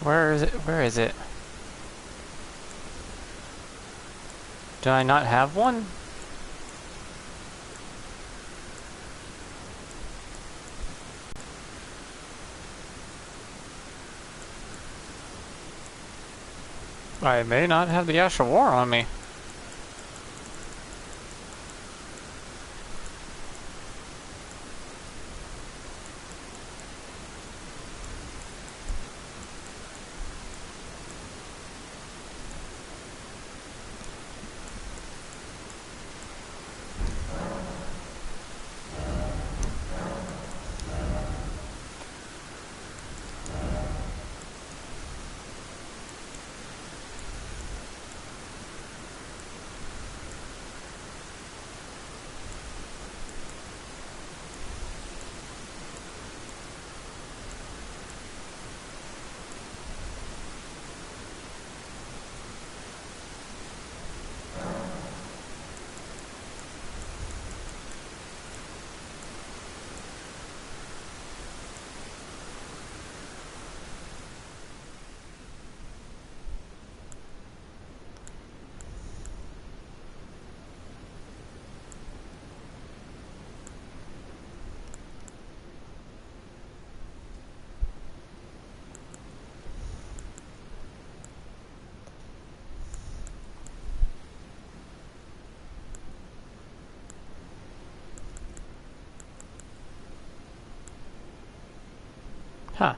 Where is it? Where is it? Do I not have one? I may not have the Ash of War on me. Huh.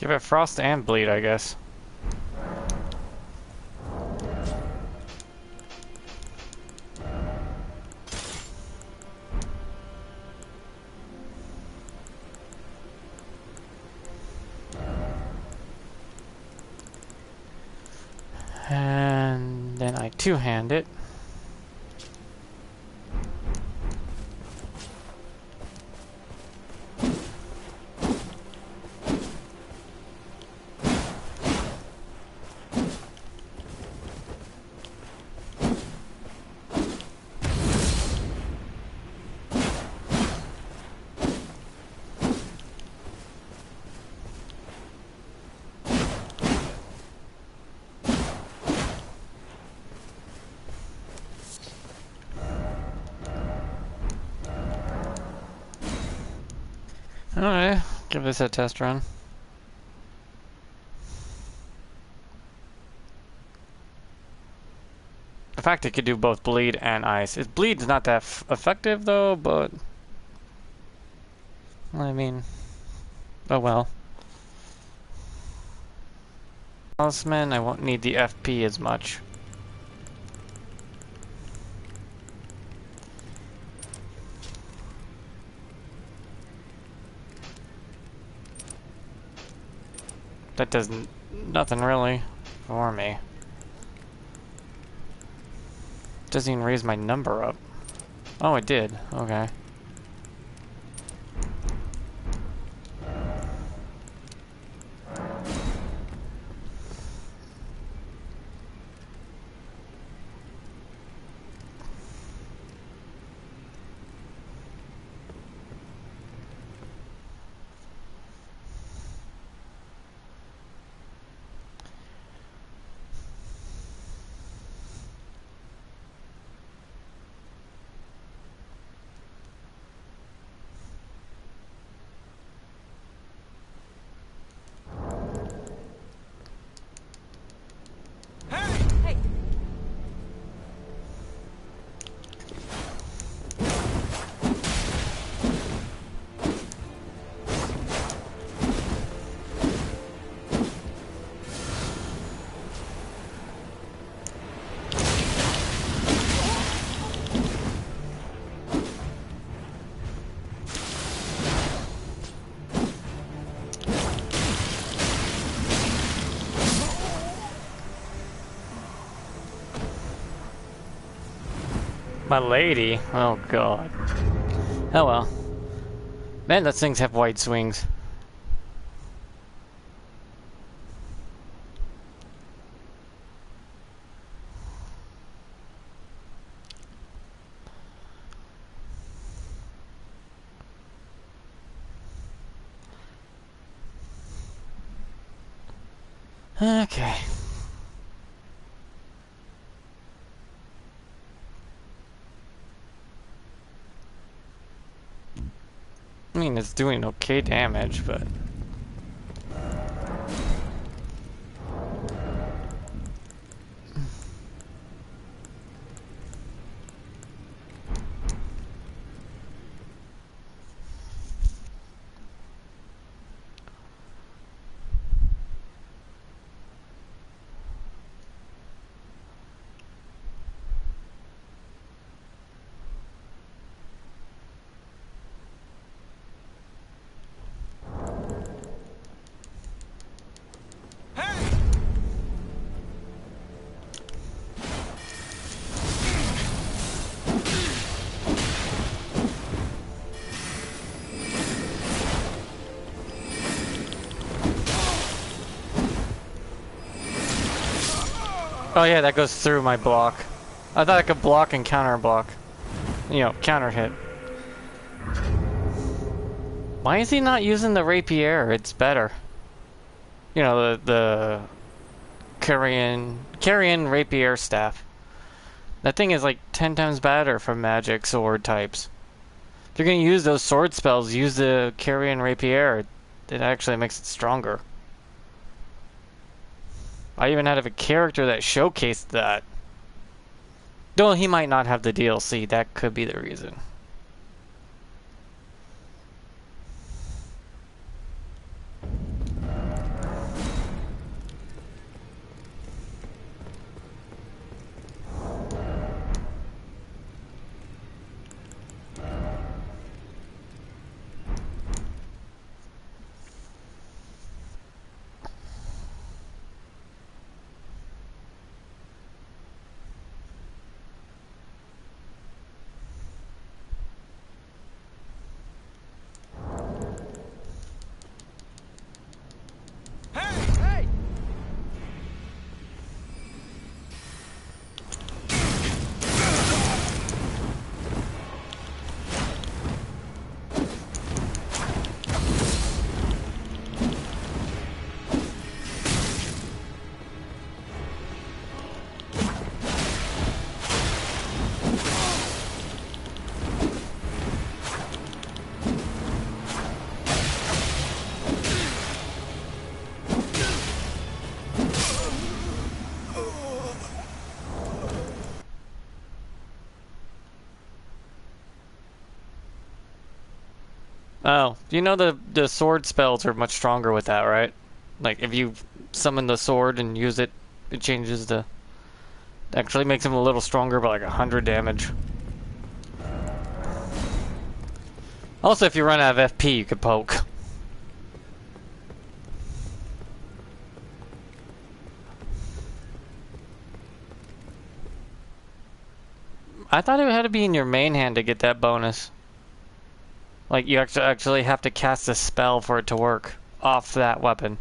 Give it Frost and Bleed, I guess. And then I two-hand it. Alright, give this a test run. The fact it could do both bleed and ice. Bleed's not that effective though, but I mean, oh well. Talisman, I won't need the FP as much. That does nothing really for me. Doesn't even raise my number up. Oh, it did. Okay. My lady? Oh god. Oh well. Man, those things have wide swings. Okay. I mean, it's doing okay damage, but... Oh yeah, that goes through my block. I thought I could block and counter block. You know, counter hit. Why is he not using the rapier? It's better. You know, the carrion rapier staff. That thing is like 10 times better for magic sword types. If you're gonna use those sword spells, use the carrion rapier. It actually makes it stronger. I even had a character that showcased that. Though he might not have the DLC, that could be the reason. Oh, you know the sword spells are much stronger with that, right? Like if you summon the sword and use it, it changes the... Actually makes him a little stronger by like 100 damage. Also, if you run out of FP, you could poke. I thought it had to be in your main hand to get that bonus. Like, you actually have to cast a spell for it to work off that weapon.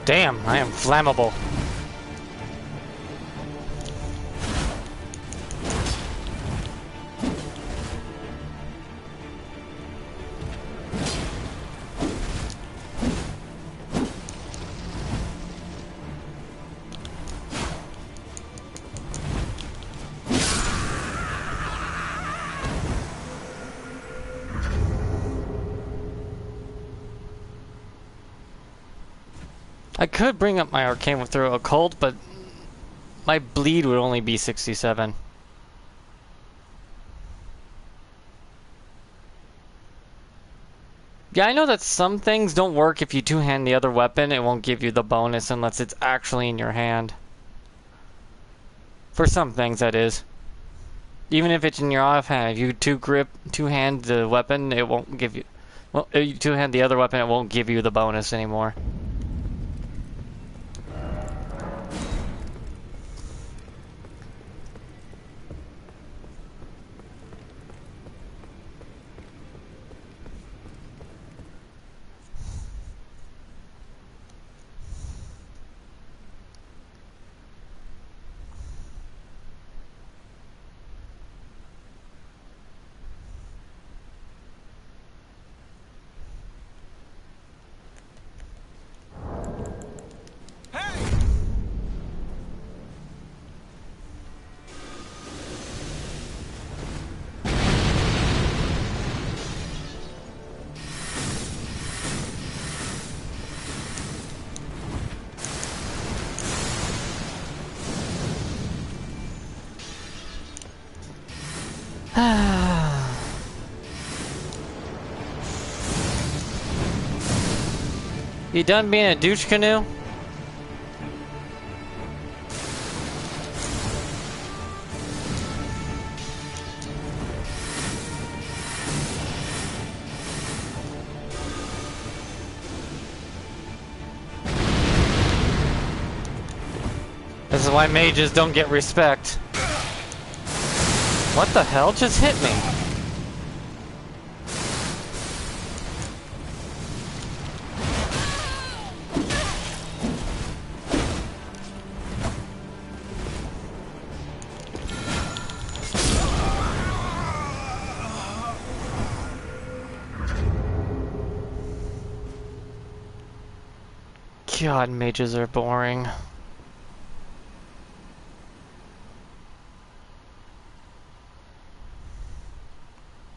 Damn, I am flammable. I could bring up my arcane through occult, but my bleed would only be 67. Yeah, I know that some things don't work if you two-hand the other weapon. It won't give you the bonus unless it's actually in your hand. For some things, that is. Even if it's in your offhand, if you two-hand the weapon, it won't give you... Well, if you two-hand the other weapon, it won't give you the bonus anymore. You done being a douche canoe? This is why mages don't get respect. What the hell just hit me? God, mages are boring.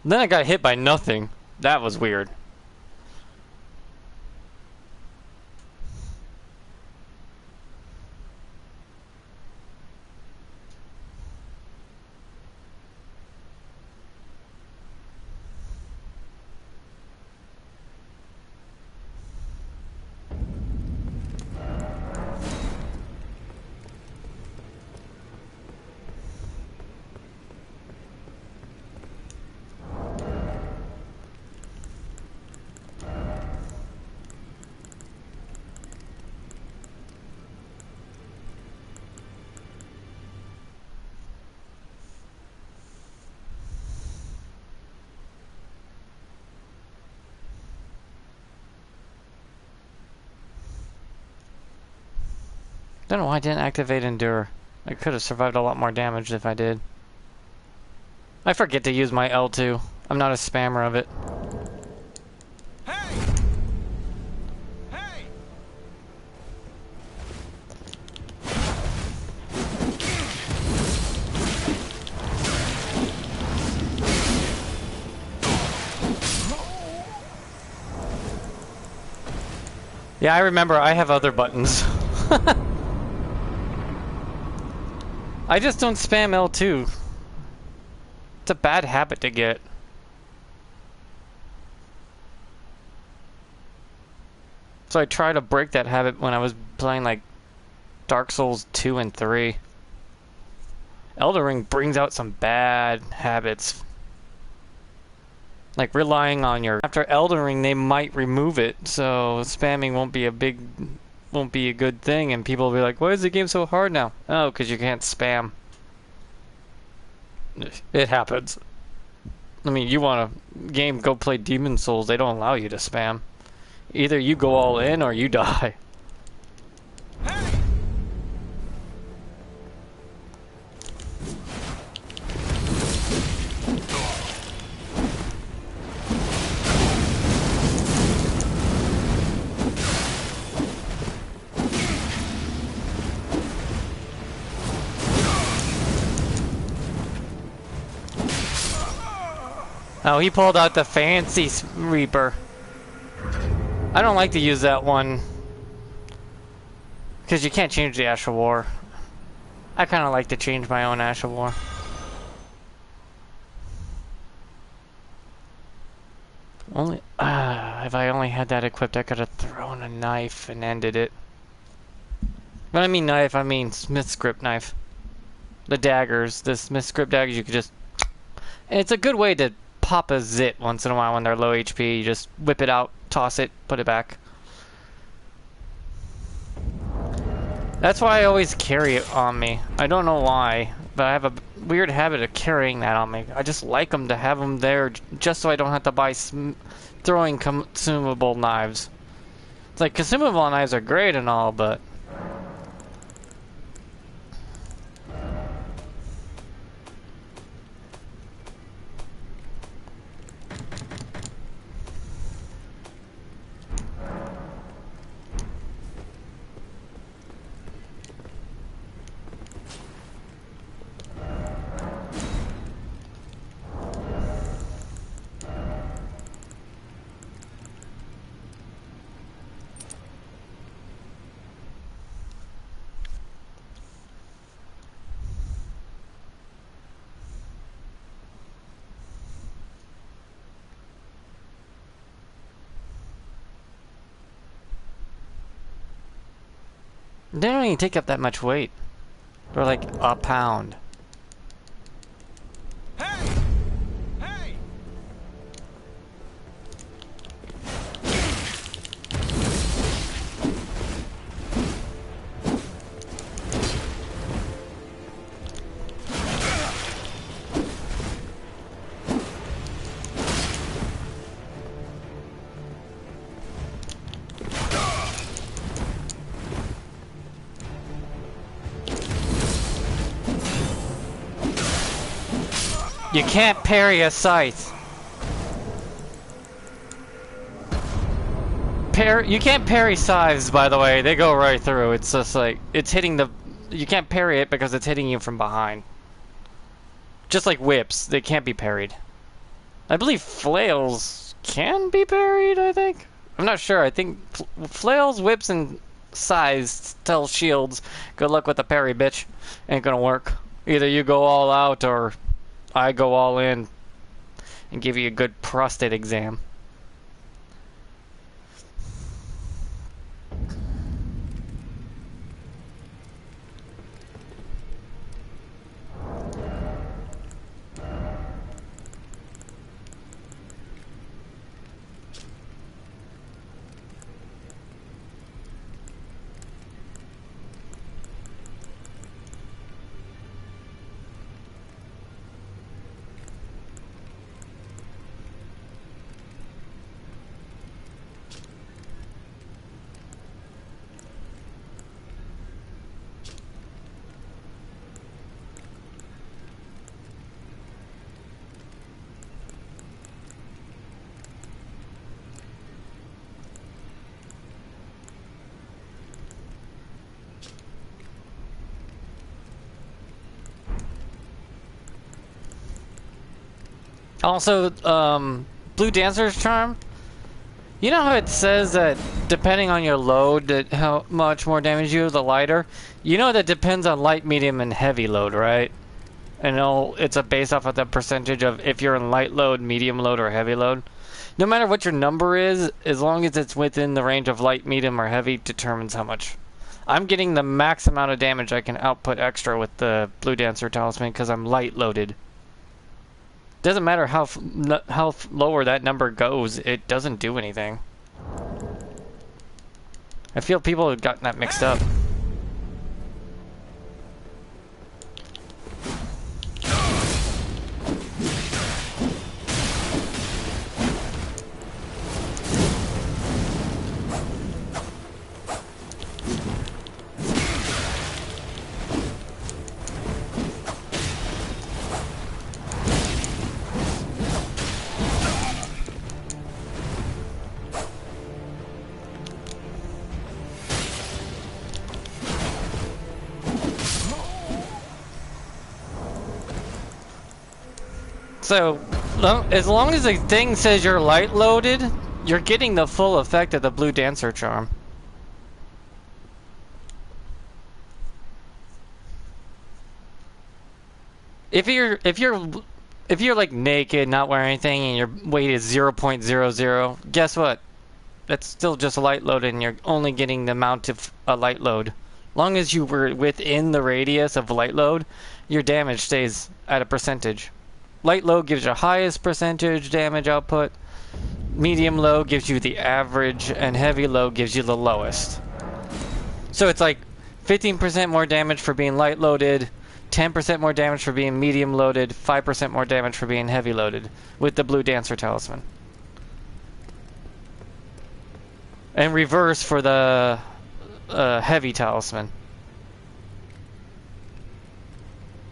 Then I got hit by nothing. That was weird. Don't know why I didn't activate Endure. I could have survived a lot more damage if I did. I forget to use my L2. I'm not a spammer of it. Hey! Hey! Yeah, I remember I have other buttons. I just don't spam L2. It's a bad habit to get. So I tried to break that habit when I was playing like Dark Souls 2 and 3. Elden Ring brings out some bad habits. Like relying on your... After Elden Ring, they might remove it, so spamming won't be a good thing, and people will be like, why is the game so hard now? Oh, because you can't spam. It happens. I mean, you want a game, go play Demon Souls, they don't allow you to spam. Either you go all in or you die. Hey! Oh, he pulled out the fancy Reaper. I don't like to use that one. Because you can't change the Ash of War. I kind of like to change my own Ash of War. Only, if I only had that equipped, I could have thrown a knife and ended it. When I mean knife, I mean Smith's grip knife. The daggers, the Smith's grip daggers, you could just... And it's a good way to pop a zit once in a while when they're low HP. You just whip it out, toss it, put it back. That's why I always carry it on me. I don't know why, but I have a weird habit of carrying that on me. I just like them to have them there just so I don't have to buy throwing consumable knives. It's like, consumable knives are great and all, but... They don't even take up that much weight. They're like a pound. Hey! Hey! You can't parry a scythe. You can't parry scythes, by the way. They go right through. It's just like, it's hitting the... You can't parry it because it's hitting you from behind. Just like whips, they can't be parried. I believe flails can be parried, I think? I'm not sure. I think flails, whips, and scythes tell shields, good luck with the parry, bitch. Ain't gonna work. Either you go all out or I go all in and give you a good prostate exam. Also, Blue Dancer's Charm. You know how it says that depending on your load, that how much more damage you do, the lighter? You know that depends on light, medium, and heavy load, right? And it's based off of the percentage of if you're in light load, medium load, or heavy load. No matter what your number is, as long as it's within the range of light, medium, or heavy, determines how much. I'm getting the max amount of damage I can output extra with the Blue Dancer Talisman because I'm light loaded. Doesn't matter how lower that number goes, it doesn't do anything. I feel people have gotten that mixed up. So, as long as the thing says you're light loaded, you're getting the full effect of the Blue Dancer Charm. If you're like naked, not wearing anything, and your weight is 0.00, guess what? That's still just a light load, and you're only getting the amount of a light load. Long as you were within the radius of light load, your damage stays at a percentage. Light load gives you highest percentage damage output. Medium low gives you the average, and heavy low gives you the lowest. So it's like 15% more damage for being light loaded, 10% more damage for being medium loaded, 5% more damage for being heavy loaded with the Blue Dancer Talisman. And reverse for the heavy talisman.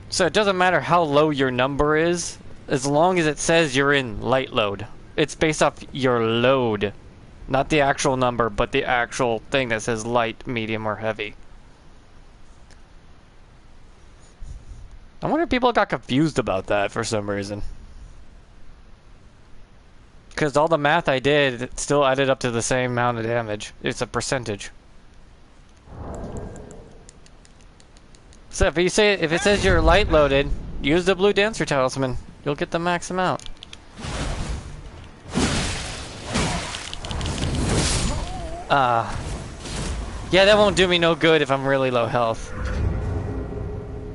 So it doesn't matter how low your number is, as long as it says you're in light load. It's based off your load. Not the actual number, but the actual thing that says light, medium, or heavy. I wonder if people got confused about that for some reason. Because all the math I did, it still added up to the same amount of damage. It's a percentage. So if it says you're light loaded, use the Blue Dancer Talisman. You'll get the max amount. Yeah, that won't do me no good if I'm really low health.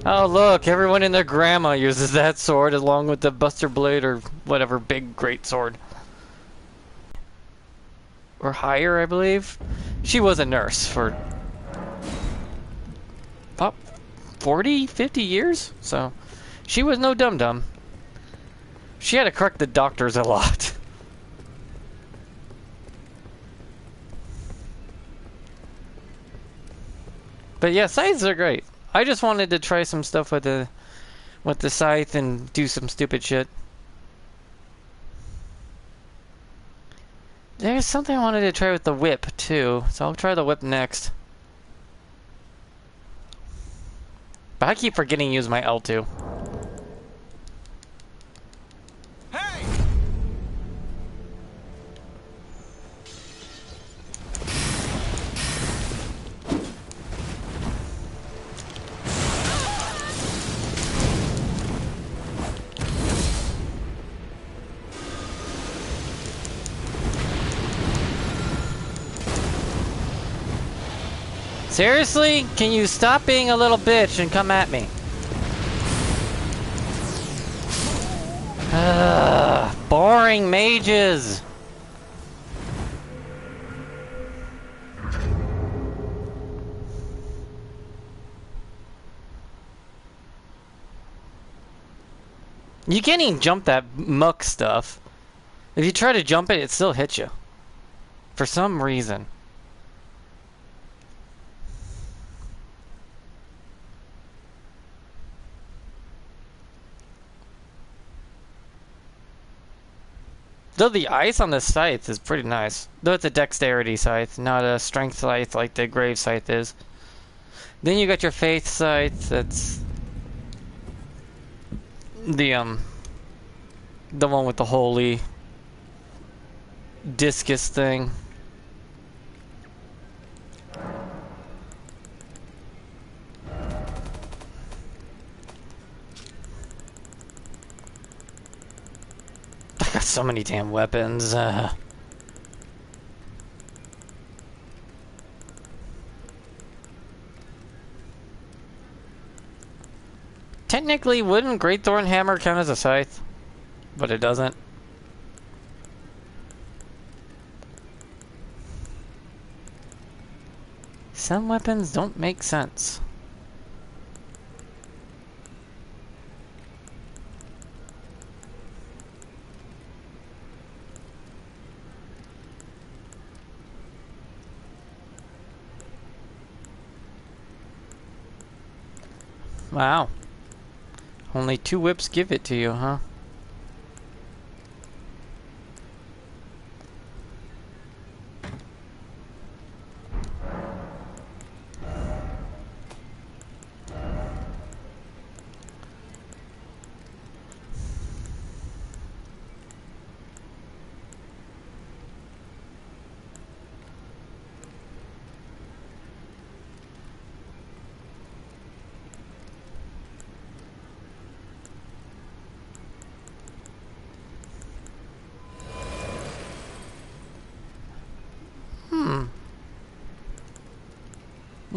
Oh look, everyone and their grandma uses that sword along with the Buster Blade or whatever big great sword. Or higher, I believe. She was a nurse for about 40, 50 years, so she was no dum-dum. She had to correct the doctors a lot. But yeah, scythes are great. I just wanted to try some stuff with the scythe and do some stupid shit. There's something I wanted to try with the whip too, so I'll try the whip next. But I keep forgetting to use my L2. Hey! Seriously? Can you stop being a little bitch and come at me? Boring mages! You can't even jump that muck stuff. If you try to jump it, it still hits you. For some reason. Though the ice on the scythe is pretty nice. Though it's a dexterity scythe, not a strength scythe like the grave scythe is. Then you got your faith scythe, that's the one with the holy discus thing. I got so many damn weapons. Technically, wouldn't Greatthorn Hammer count as a scythe? But it doesn't. Some weapons don't make sense. Wow. Only 2 whips give it to you, huh?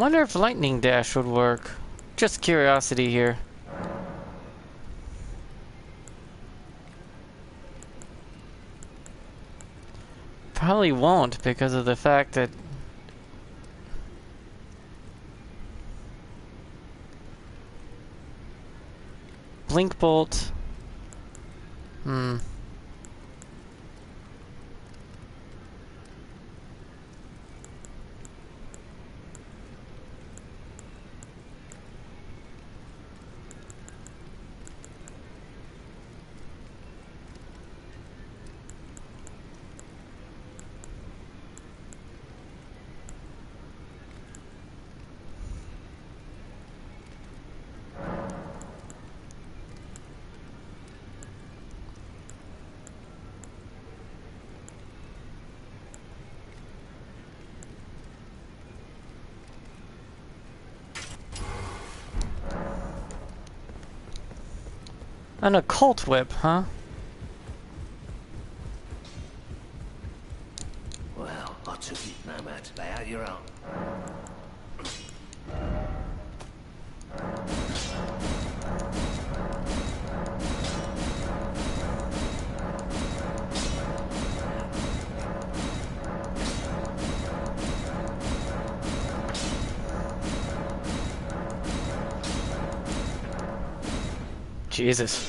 Wonder if lightning dash would work. Just curiosity here. Probably won't because of the fact that blink bolt. An occult whip, huh? Well, I took it no matter. Lay out your own. Jesus.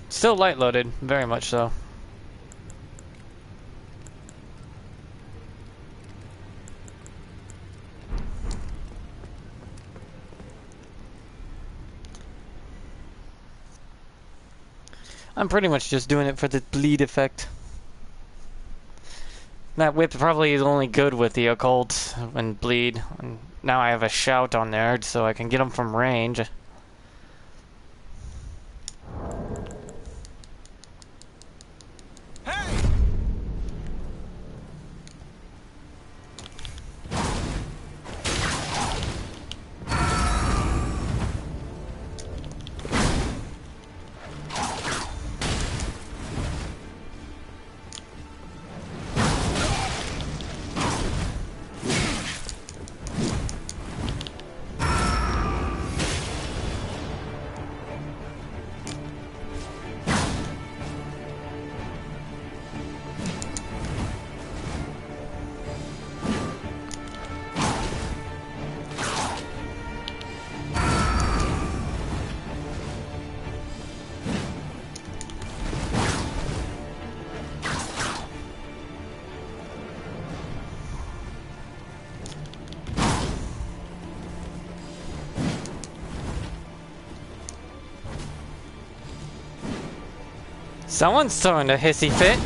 Still light loaded, very much so. I'm pretty much just doing it for the bleed effect. That whip probably is only good with the occult and bleed. And now I have a shout on there so I can get them from range. Hey! Someone's throwing a hissy fit.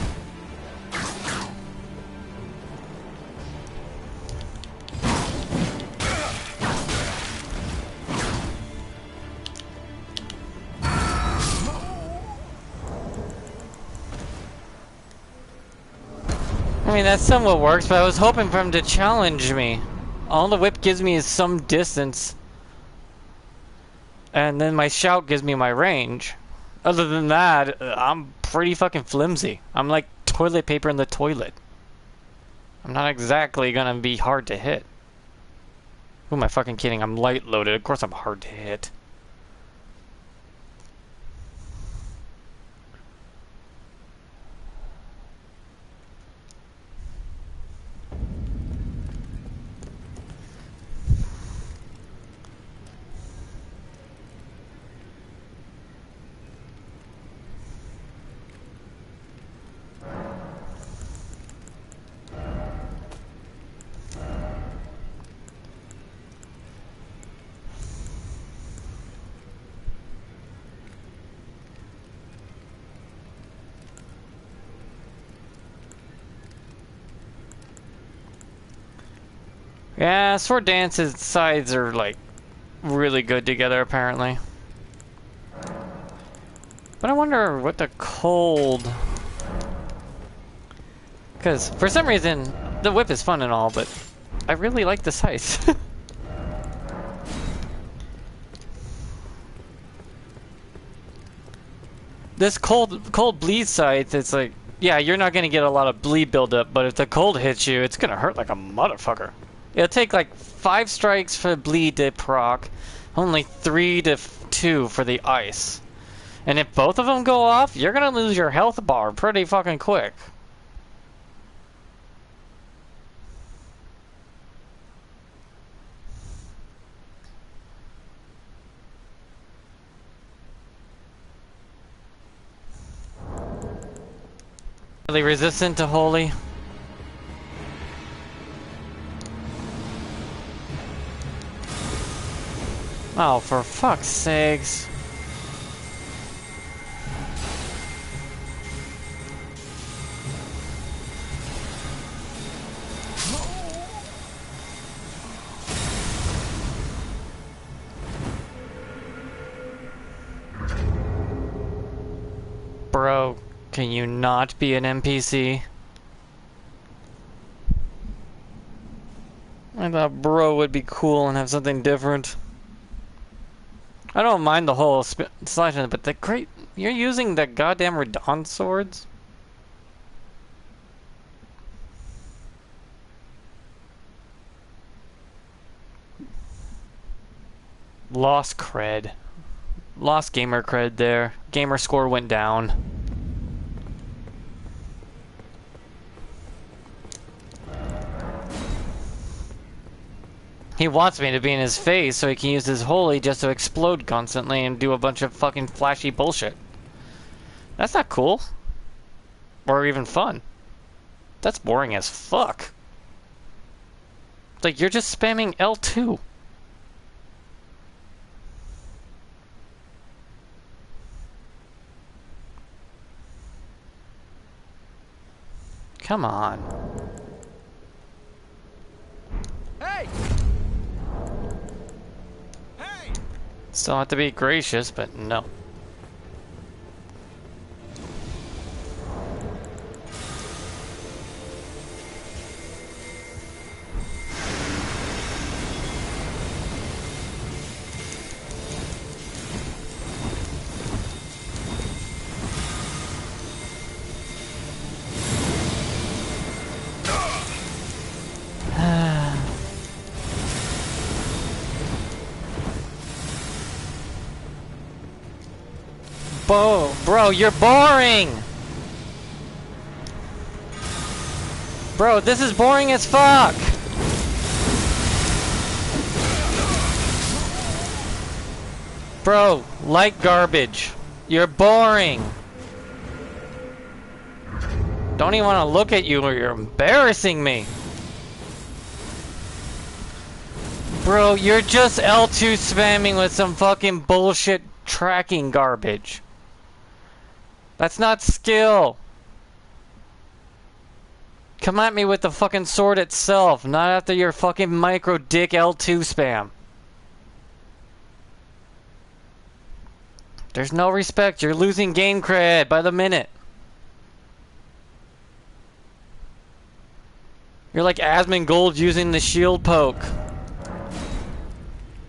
I mean, that somewhat works, but I was hoping for him to challenge me. All the whip gives me is some distance. And then my shout gives me my range. Other than that, I'm pretty fucking flimsy. I'm like toilet paper in the toilet. I'm not exactly gonna be hard to hit. Who am I fucking kidding? I'm light loaded. Of course I'm hard to hit. Yeah, Sword Dance's sides are like really good together apparently. But I wonder what the cold Because for some reason, the whip is fun and all, but I really like the scythe. This cold bleed scythe, it's like, yeah, you're not gonna get a lot of bleed buildup, but if the cold hits you, it's gonna hurt like a motherfucker. It'll take like 5 strikes for bleed to proc, only 3 to 2 for the ice. And if both of them go off, you're gonna lose your health bar pretty fucking quick. Really resistant to holy. Oh, for fuck's sakes. Bro, can you not be an NPC? I thought bro would be cool and have something different. I don't mind the whole slashing, but you're using the goddamn Radon swords? Lost cred. Lost gamer cred there. Gamer score went down. He wants me to be in his face so he can use his holy just to explode constantly and do a bunch of fucking flashy bullshit. That's not cool. Or even fun. That's boring as fuck. Like, you're just spamming L2. Come on. Hey! Hey! Still have to be gracious, but no. Bro, you're boring! Bro, this is boring as fuck! Bro, like garbage. You're boring! Don't even want to look at you or you're embarrassing me! Bro, you're just L2 spamming with some fucking bullshit tracking garbage. That's not skill. Come at me with the fucking sword itself, not after your fucking micro dick L2 spam. There's no respect. You're losing game cred by the minute. You're like Asmongold using the shield poke.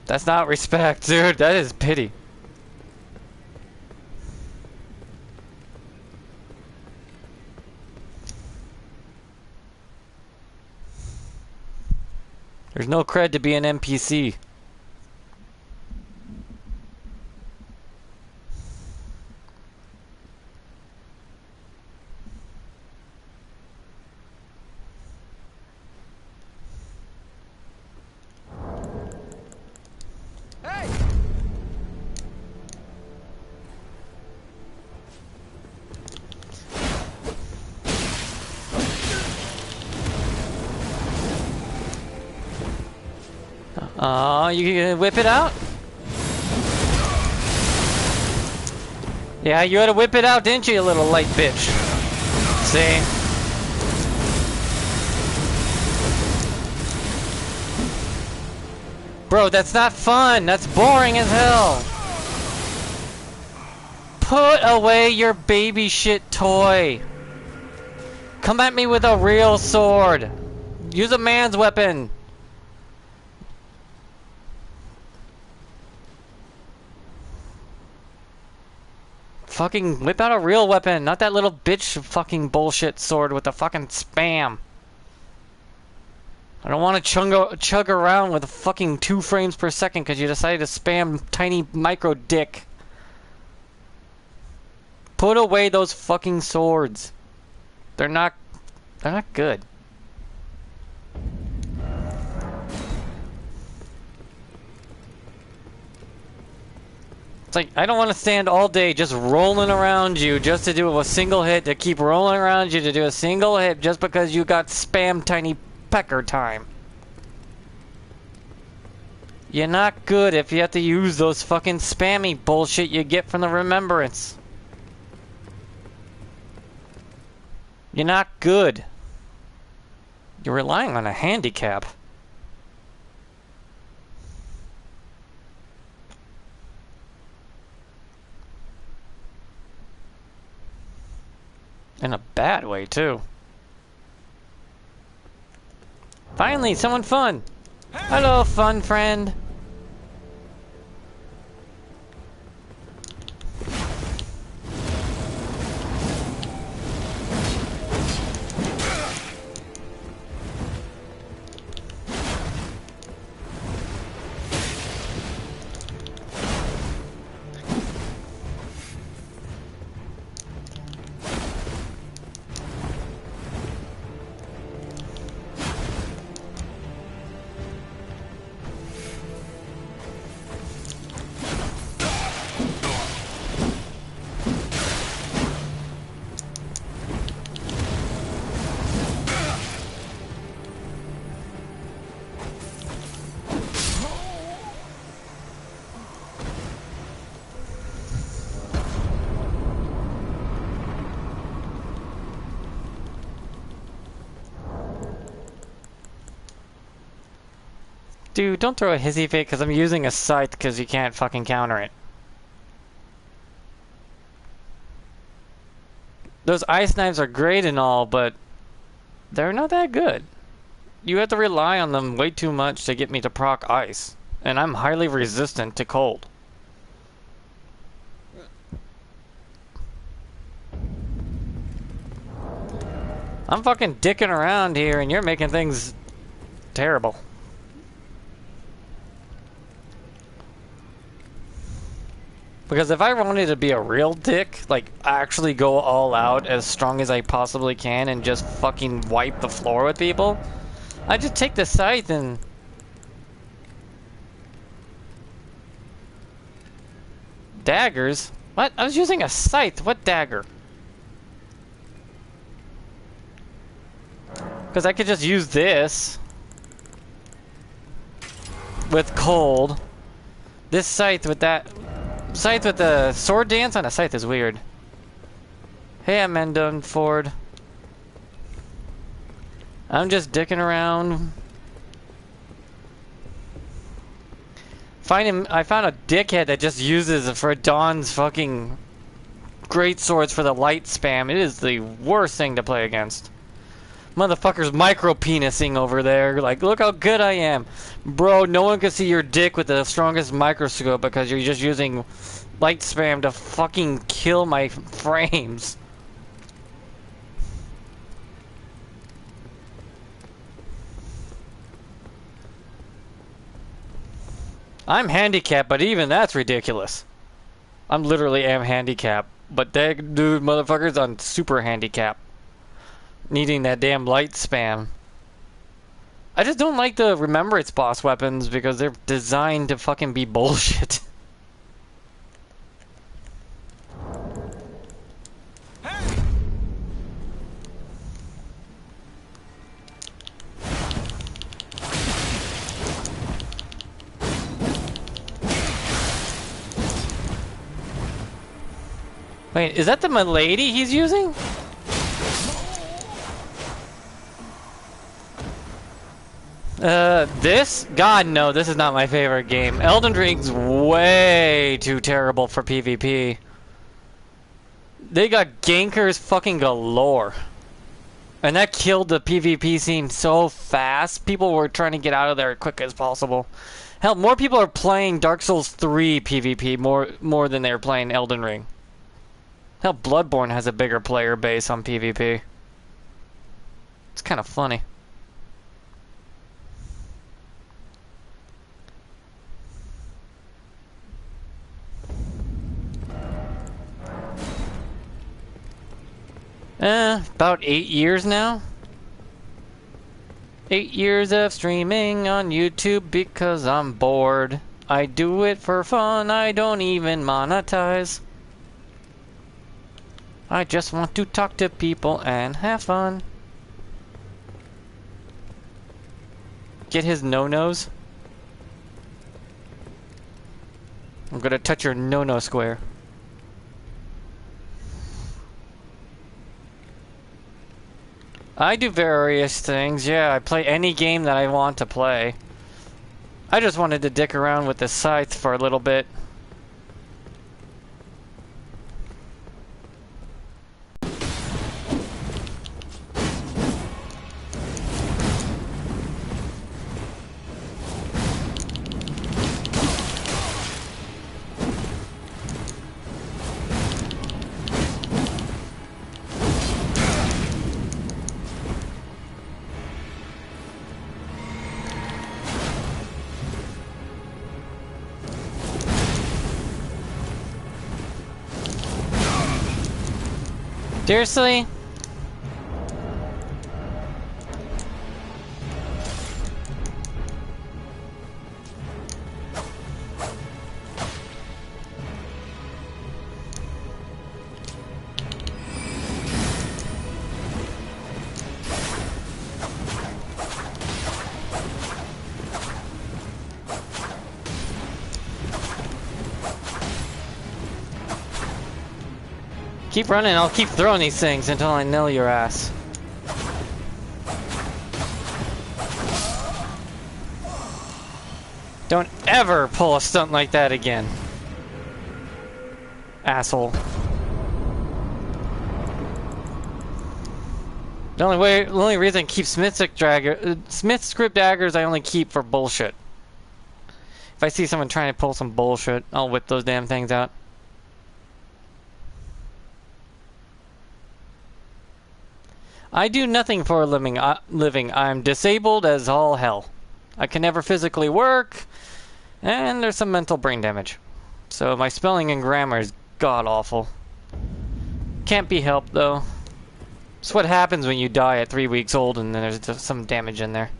That's not respect, dude. That is pity. There's no cred to be an NPC. Hey! You gonna whip it out? Yeah, you had to whip it out, didn't you, you little light bitch? See? Bro, that's not fun. That's boring as hell. Put away your baby shit toy. Come at me with a real sword. Use a man's weapon. Fucking whip out a real weapon, not that little bitch fucking bullshit sword with the fucking spam. I don't want to chug around with a fucking 2 frames per second because you decided to spam tiny micro dick. Put away those fucking swords. They're not good. It's like, I don't want to stand all day just rolling around you just to do a single hit, to keep rolling around you to do a single hit just because you got spam tiny pecker time. You're not good if you have to use those fucking spammy bullshit you get from the remembrance. You're not good. You're relying on a handicap. In a bad way, too. Finally, someone fun! Hello, fun friend! Dude, don't throw a hissy fit because I'm using a scythe because you can't fucking counter it. Those ice knives are great and all, but they're not that good. You have to rely on them way too much to get me to proc ice. And I'm highly resistant to cold. I'm fucking dicking around here and you're making things terrible. Because if I wanted to be a real dick, like actually go all out as strong as I possibly can and just fucking wipe the floor with people, I'd just take the scythe and... Daggers? What? I was using a scythe. What dagger? Because I could just use this with cold. This scythe with that... Scythe with the sword dance on a scythe is weird. Hey, Amendon Ford. I'm just dicking around. I found a dickhead that just uses for Dawn's fucking great swords for the light spam. It is the worst thing to play against. Motherfucker's micro-penising over there. Like, look how good I am. Bro, no one can see your dick with the strongest microscope because you're just using light spam to fucking kill my frames. I'm handicapped, but even that's ridiculous. I'm literally am handicapped. But that dude, motherfucker's on super handicap. Needing that damn light spam. I just don't like the Remembrance boss weapons because they're designed to fucking be bullshit. Wait, is that the milady he's using? This? God, no, this is not my favorite game. Elden Ring's way too terrible for PvP. They got gankers fucking galore. And that killed the PvP scene so fast. People were trying to get out of there as quick as possible. Hell, more people are playing Dark Souls 3 PvP more than they're playing Elden Ring. Hell, Bloodborne has a bigger player base on PvP. It's kind of funny. About 8 years now. 8 years of streaming on YouTube because I'm bored. I do it for fun, I don't even monetize. I just want to talk to people and have fun. Get his no-nos. I'm gonna touch your no-no square. I do various things, yeah. I play any game that I want to play. I just wanted to dick around with the scythe for a little bit. Seriously? Keep running, I'll keep throwing these things until I nail your ass. Don't ever pull a stunt like that again. Asshole. The only reason I keep Smith script daggers I only keep for bullshit. If I see someone trying to pull some bullshit, I'll whip those damn things out. I do nothing for a living. I'm disabled as all hell. I can never physically work, and there's some mental brain damage. So my spelling and grammar is god-awful. Can't be helped, though. It's what happens when you die at 3 weeks old and then there's some damage in there.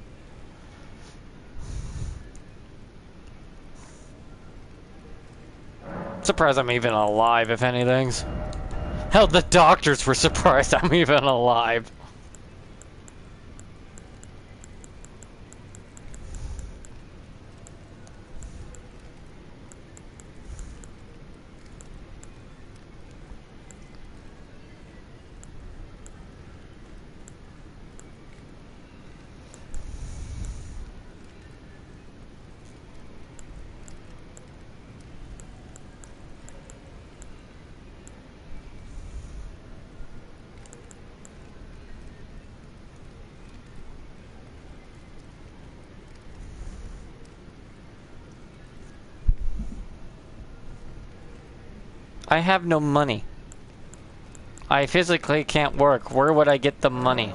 Surprised I'm even alive, if anything. Hell, the doctors were surprised I'm even alive. I have no money. I physically can't work. Where would I get the money?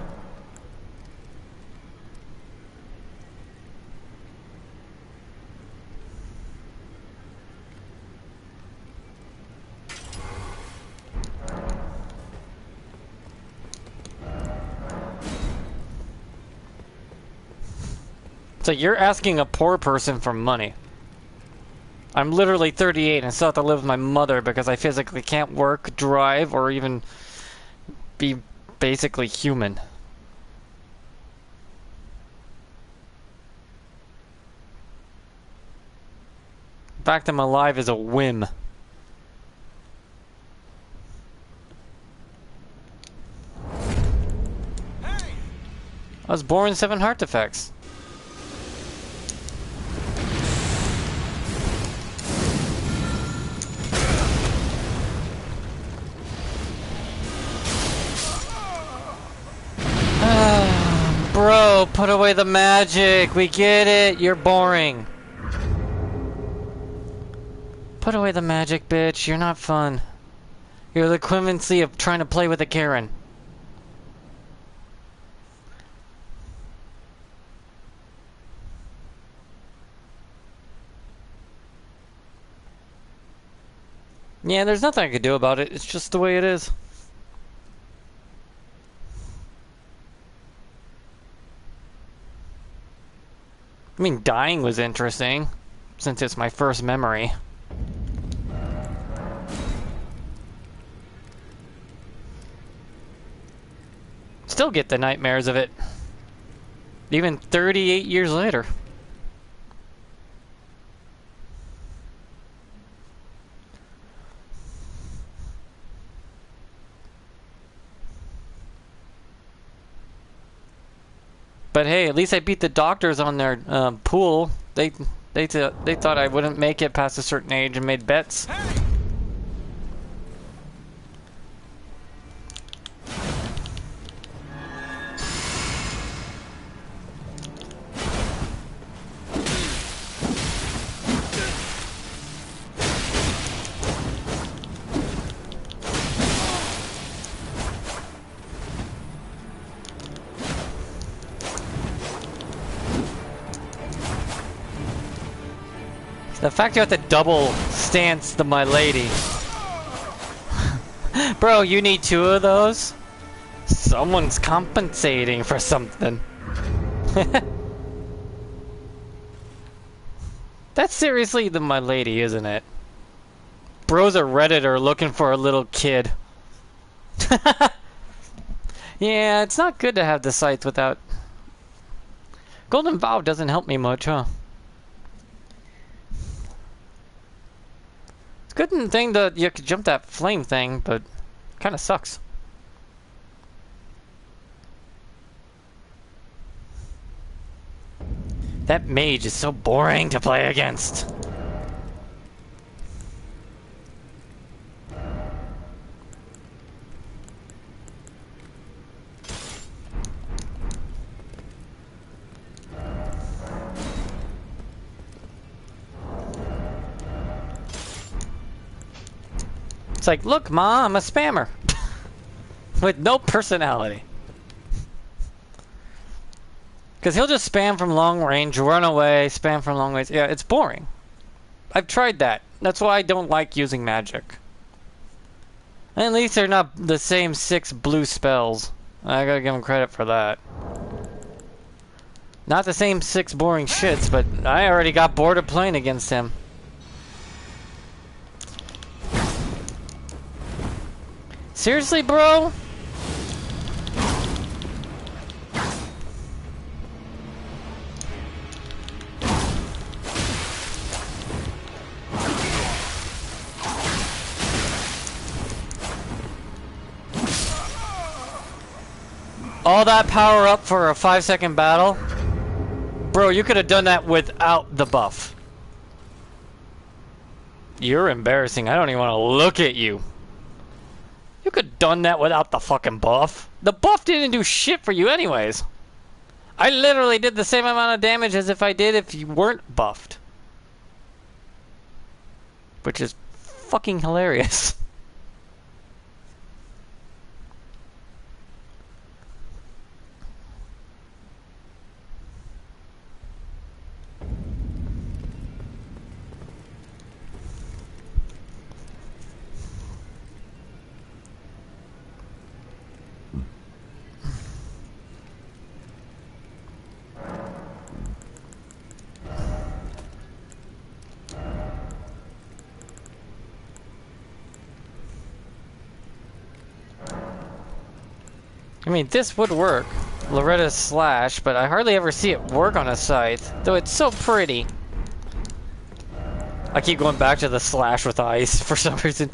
So you're asking a poor person for money. I'm literally 38 and still have to live with my mother because I physically can't work, drive, or even be basically human. The fact I'm alive is a whim. Hey! I was born 7 heart defects. bro, put away the magic. We get it. You're boring. Put away the magic, bitch. You're not fun. You're the equivalency of trying to play with a Karen. Yeah, there's nothing I could do about it. It's just the way it is. I mean, dying was interesting, since it's my first memory. Still get the nightmares of it. Even 38 years later. But hey, at least I beat the doctors on their pool. They thought I wouldn't make it past a certain age and made bets. Hey! The fact you have to double stance the my lady. Bro, you need 2 of those? Someone's compensating for something. That's seriously the my lady, isn't it? Bro's a Redditor looking for a little kid. Yeah, it's not good to have the sights without... Golden Vow doesn't help me much, huh? Good thing that you could jump that flame thing, but kind of sucks. That mage is so boring to play against. It's like, look, Ma, I'm a spammer. With no personality. Because he'll just spam from long range, run away, spam from long ways. Yeah, it's boring. I've tried that. That's why I don't like using magic. And at least they're not the same 6 blue spells. I gotta give him credit for that. Not the same 6 boring shits, but I already got bored of playing against him. Seriously, bro? All that power up for a 5-second battle? Bro, you could have done that without the buff. You're embarrassing. I don't even want to look at you. You could have done that without the fucking buff. The buff didn't do shit for you anyways. I literally did the same amount of damage as if I did if you weren't buffed. Which is fucking hilarious. I mean, this would work. Loretta's Slash, but I hardly ever see it work on a scythe, though it's so pretty. I keep going back to the Slash with ice for some reason.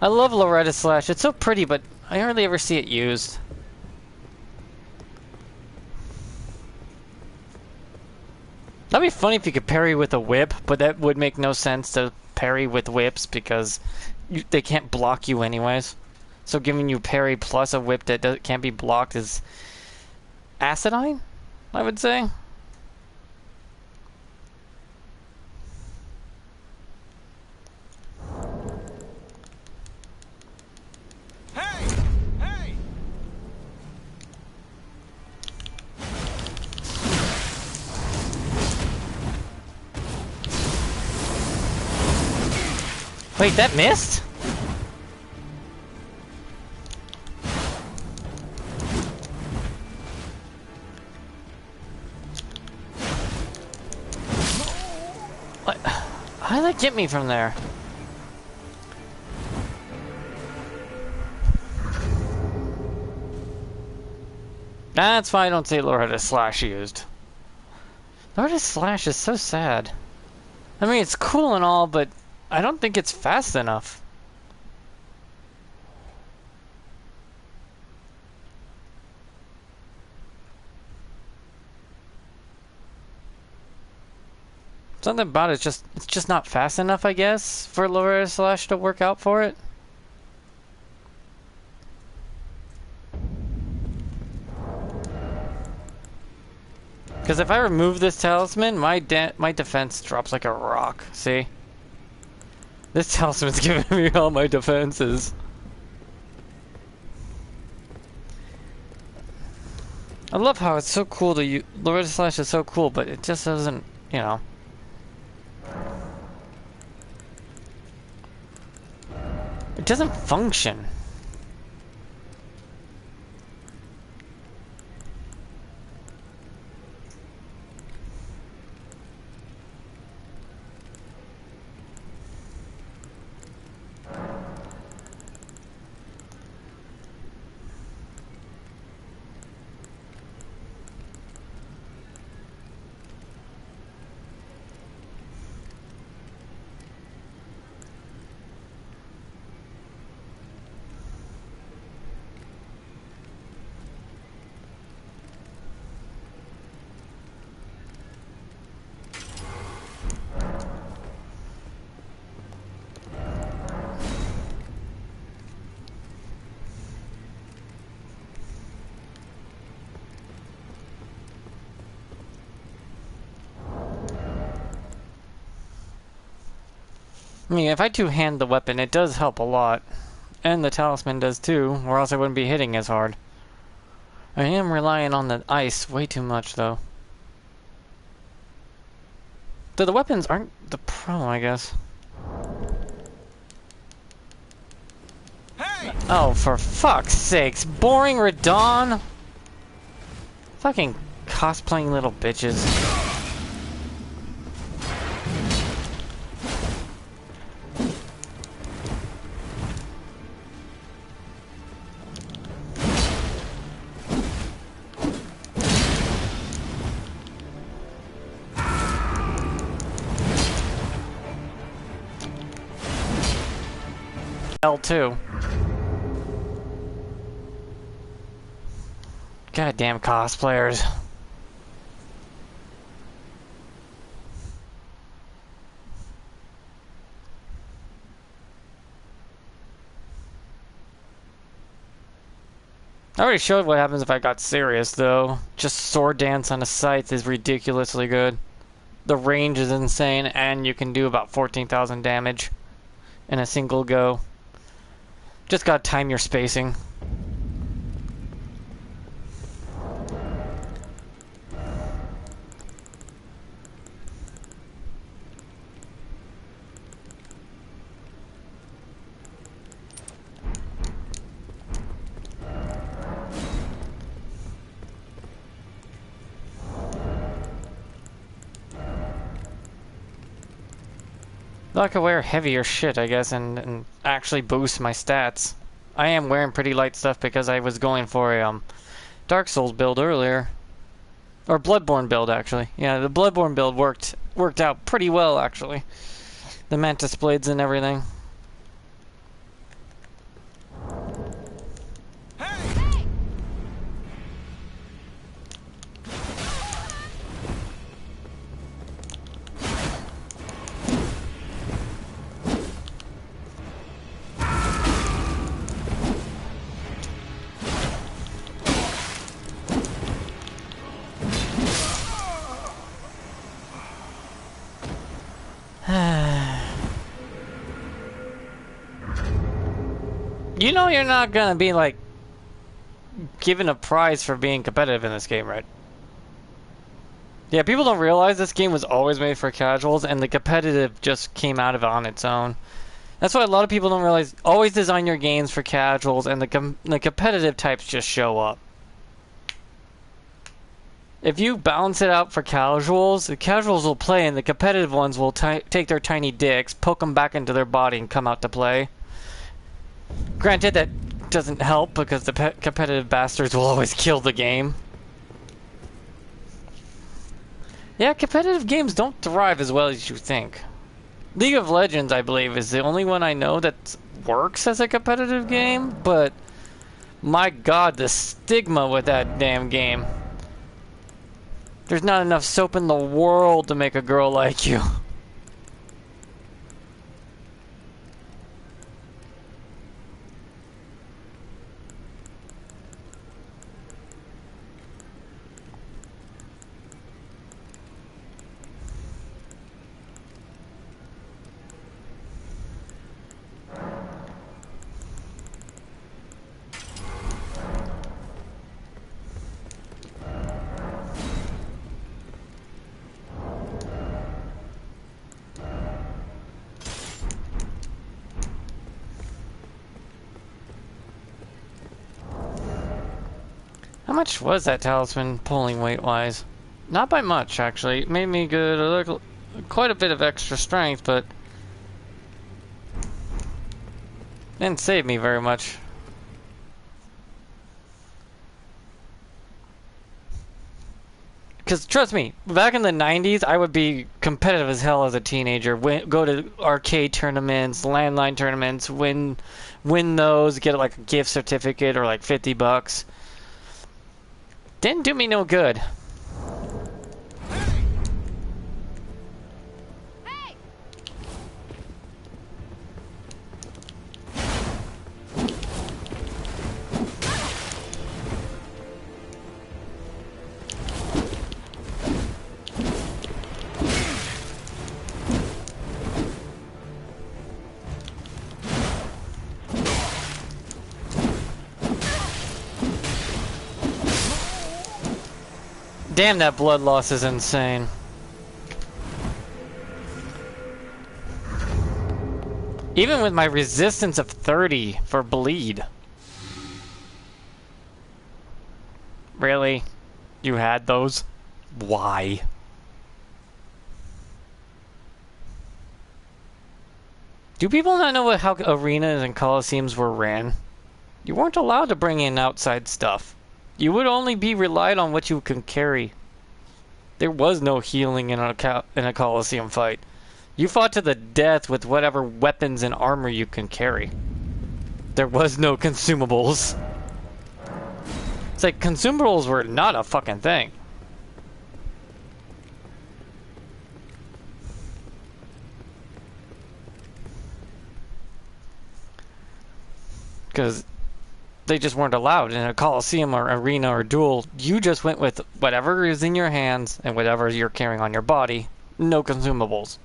I love Loretta's Slash. It's so pretty, but I hardly ever see it used. That'd be funny if you could parry with a whip, but that would make no sense to parry with whips because they can't block you anyways. So giving you parry plus a whip that can't be blocked is acidine? I would say. Hey! Hey! Wait, that missed? What? How did that get me from there? That's why I don't see Loretta Slash used. Loretta Slash is so sad. I mean, it's cool and all, but I don't think it's fast enough. Something about it's just not fast enough, I guess, for Loretta Slash to work out for it. Because if I remove this talisman, my defense drops like a rock. See? This talisman's giving me all my defenses. I love how it's so cool to use. Loretta Slash is so cool, but it just doesn't, you know. It doesn't function. I mean, if I two-hand the weapon, it does help a lot. And the talisman does too, or else I wouldn't be hitting as hard. I am relying on the ice way too much, though. So the weapons aren't the problem, I guess. Hey! Oh, for fuck's sakes. Boring Radon! Fucking cosplaying little bitches. L2. Goddamn cosplayers. I already showed what happens if I got serious, though. Just sword dance on a scythe is ridiculously good. The range is insane, and you can do about 14,000 damage in a single go. Just gotta time your spacing. I could wear heavier shit, I guess, and actually boost my stats. I am wearing pretty light stuff because I was going for a Dark Souls build earlier. Or Bloodborne build, actually. Yeah, the Bloodborne build worked out pretty well, actually. The Mantis Blades and everything. You know you're not gonna be, like, given a prize for being competitive in this game, right? Yeah, people don't realize this game was always made for casuals, and the competitive just came out of it on its own. That's why a lot of people don't realize, always design your games for casuals, and the competitive types just show up. If you balance it out for casuals, the casuals will play, and the competitive ones will take their tiny dicks, poke them back into their body, and come out to play. Granted, that doesn't help, because the competitive bastards will always kill the game. Yeah, competitive games don't thrive as well as you think. League of Legends, I believe, is the only one I know that works as a competitive game, but my god, the stigma with that damn game. There's not enough soap in the world to make a girl like you. How much was that talisman pulling weight-wise? Not by much, actually. It made me good, quite a bit of extra strength, but didn't save me very much. Because, trust me, back in the 90s, I would be competitive as hell as a teenager. Go to arcade tournaments, landline tournaments, win those, get like a gift certificate or like $50. Didn't do me no good. Hey! Damn, that blood loss is insane. Even with my resistance of 30 for bleed. Really? You had those? Why? Do people not know how arenas and coliseums were ran? You weren't allowed to bring in outside stuff. You would only be relied on what you can carry. There was no healing in a coliseum fight. You fought to the death with whatever weapons and armor you can carry. There was no consumables. It's like consumables were not a fucking thing. Because they just weren't allowed in a coliseum or arena or duel. You just went with whatever is in your hands and whatever you're carrying on your body. No consumables.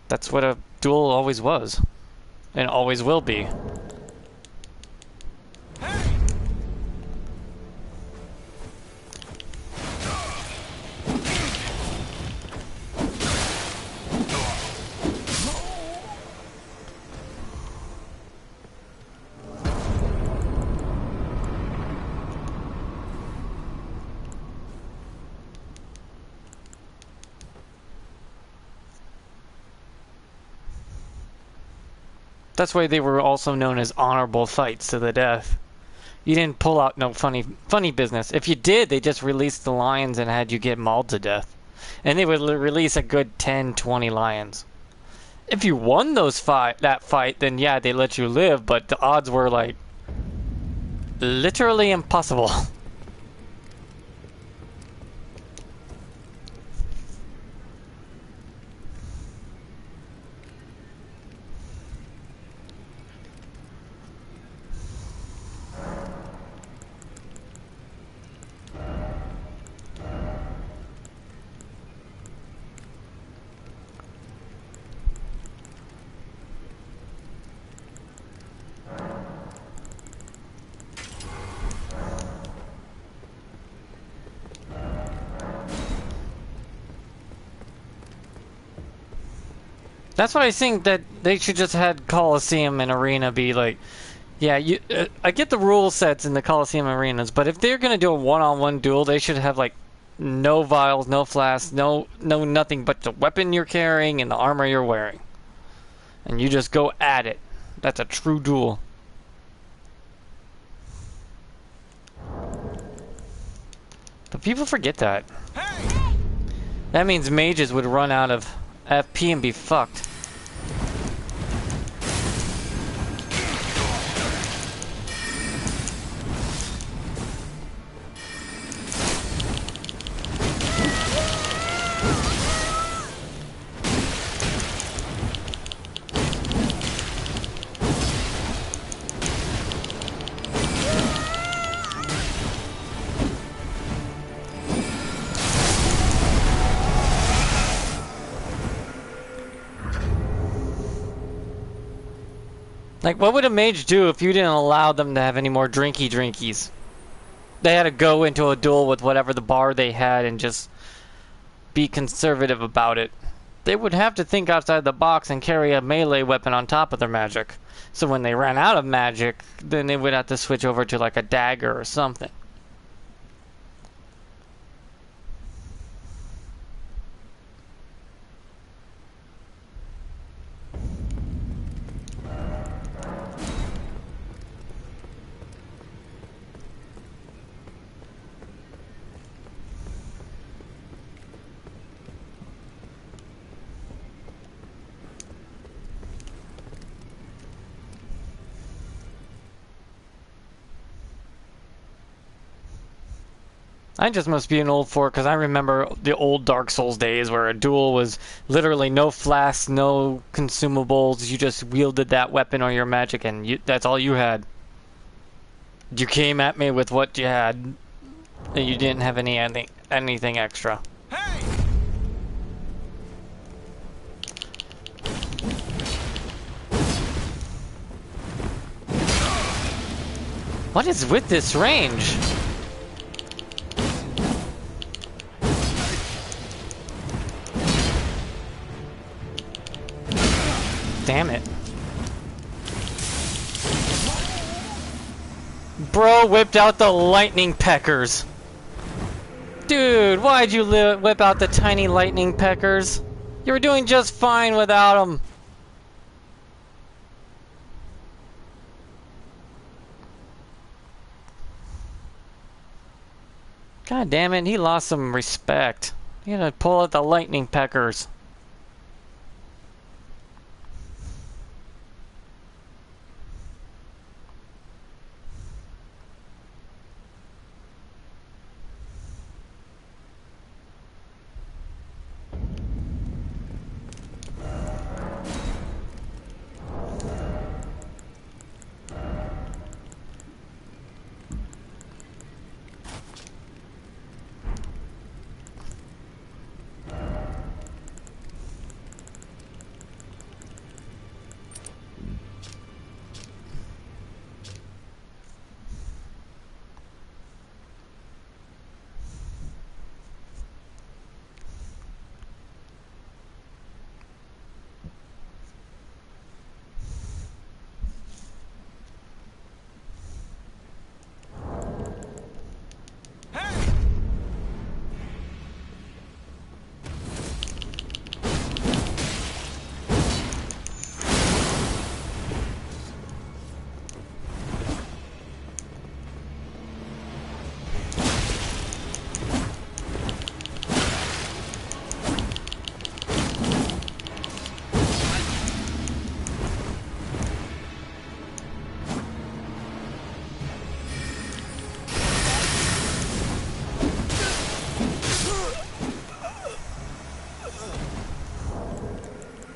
That's what a duel always was. And always will be. That's why they were also known as honorable fights to the death. You didn't pull out no funny business. If you did, they just released the lions and had you get mauled to death. And they would release a good 10, 20 lions. If you won that fight, then yeah, they let you live, but the odds were like literally impossible. That's why I think that they should just had Coliseum and Arena be like, yeah, I get the rule sets in the Coliseum arenas, but if they're gonna do a one-on-one duel, they should have like no vials, no flasks, no nothing but the weapon you're carrying and the armor you're wearing, and you just go at it. That's a true duel. But people forget that. Hey! That means mages would run out of FP and be fucked. Like, what would a mage do if you didn't allow them to have any more drinkies? They had to go into a duel with whatever the bar they had and just be conservative about it. They would have to think outside the box and carry a melee weapon on top of their magic. So when they ran out of magic, then they would have to switch over to like a dagger or something. I just must be an old fork because I remember the old Dark Souls days where a duel was literally no flasks, no consumables. You just wielded that weapon or your magic, and that's all you had. You came at me with what you had, and you didn't have anything extra. Hey! What is with this range? Damn it. Bro whipped out the lightning peckers. Dude, why'd you whip out the tiny lightning peckers? You were doing just fine without them. God damn it, he lost some respect. He had to pull out the lightning peckers.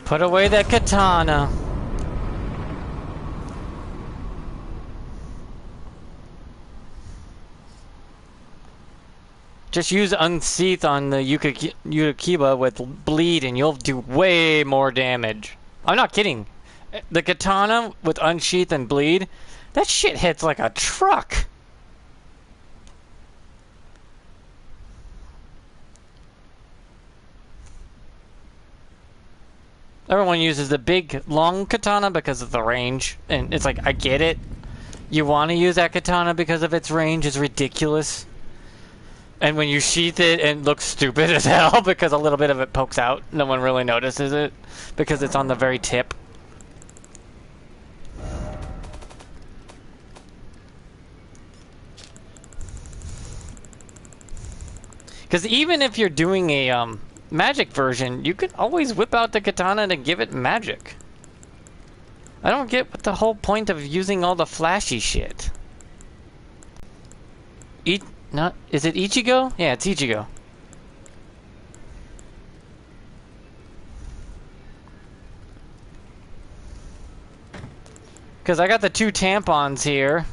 Put away that katana. Just use Unsheath on the Yukiba with Bleed and you'll do way more damage. I'm not kidding. The katana with Unsheath and Bleed, that shit hits like a truck. Everyone uses the big, long katana because of the range. And it's like, I get it. You want to use that katana because of its range is ridiculous. And when you sheath it, it looks stupid as hell because a little bit of it pokes out. No one really notices it because it's on the very tip. Because even if you're doing a magic version, you can always whip out the katana to give it magic. I don't get what the whole point of using all the flashy shit. Is it Ichigo? Yeah, it's Ichigo. Because I got the 2 tampons here.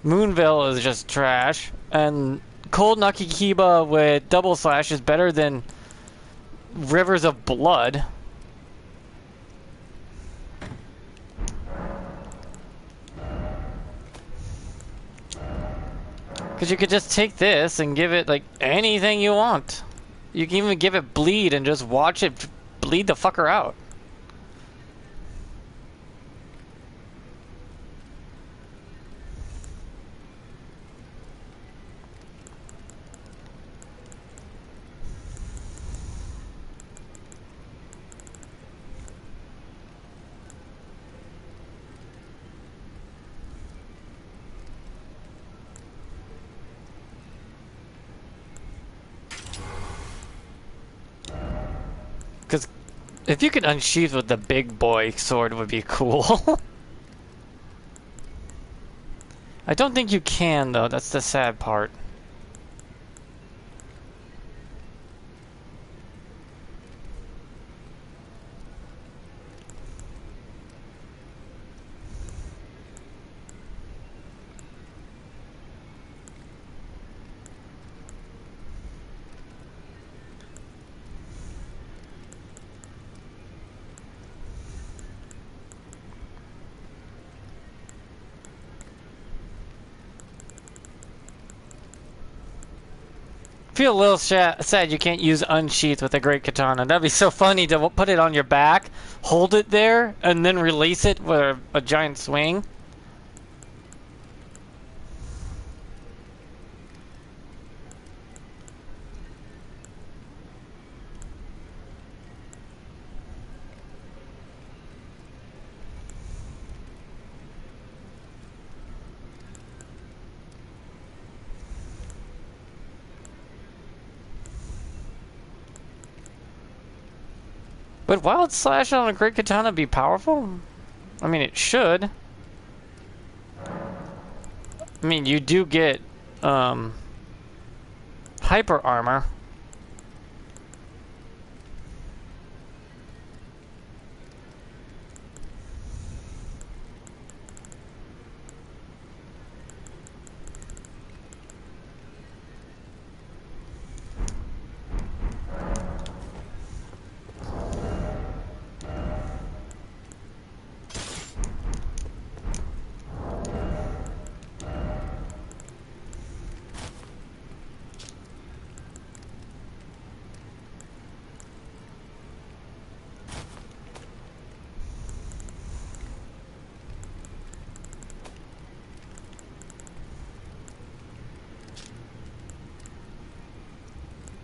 Moonville is just trash. And Cold Nakikiba with double slash is better than Rivers of Blood. Because you could just take this and give it, like, anything you want. You can even give it bleed and just watch it bleed the fucker out. Because if you could unsheath with the big boy sword, would be cool. I don't think you can, though. That's the sad part. Feel a little sad you can't use unsheath with a great katana. That'd be so funny to put it on your back, hold it there, and then release it with a giant swing. Would Wild Slash on a great katana be powerful? I mean, it should. I mean, you do get hyper armor.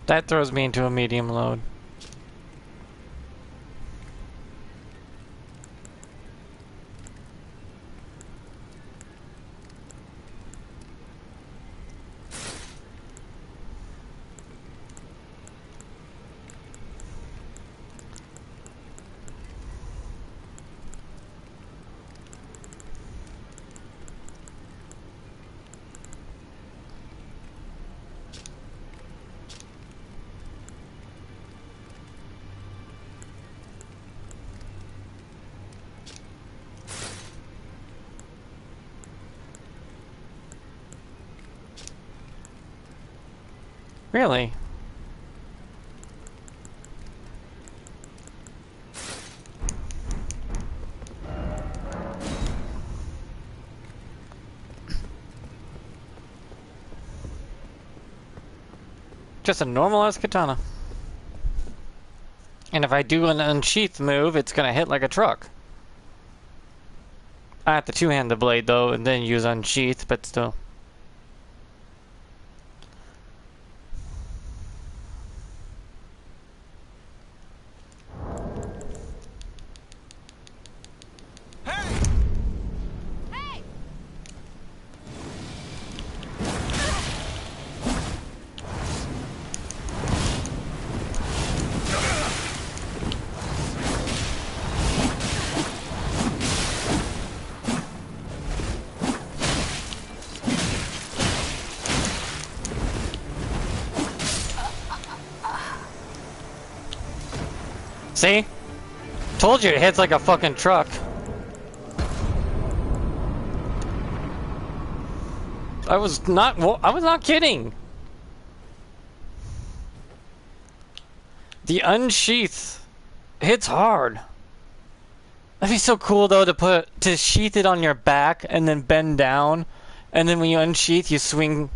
That throws me into a medium load. Really? Just a normal ass katana. And if I do an unsheath move, it's gonna hit like a truck. I have to two-hand the blade though, and then use unsheath, but still. Hey! See? Told you it hits like a fucking truck. I was not kidding. The unsheath hits hard. That'd be so cool though to sheath it on your back and then bend down, and then when you unsheath you swing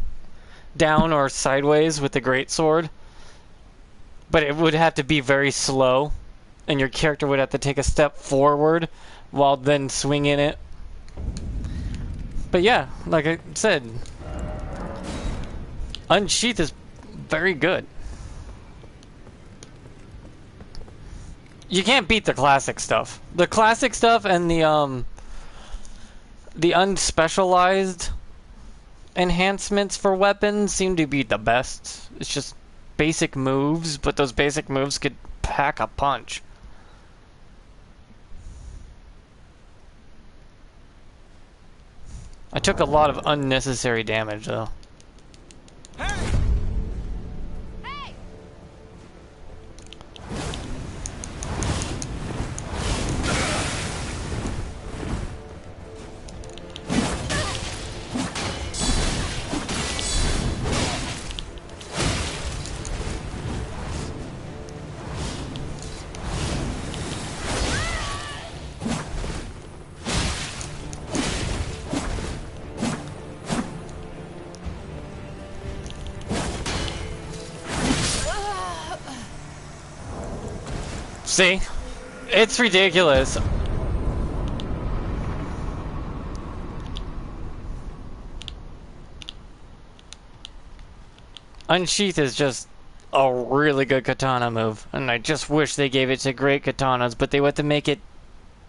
down or sideways with the greatsword. But it would have to be very slow, and your character would have to take a step forward while then swinging it. But yeah, like I said, unsheath is very good. You can't beat the classic stuff. The classic stuff and the unspecialized enhancements for weapons seem to be the best. It's just basic moves, but those basic moves could pack a punch. I took a lot of unnecessary damage though. Hey! See? It's ridiculous. Unsheath is just a really good katana move, and I just wish they gave it to great katanas, but they would have to make it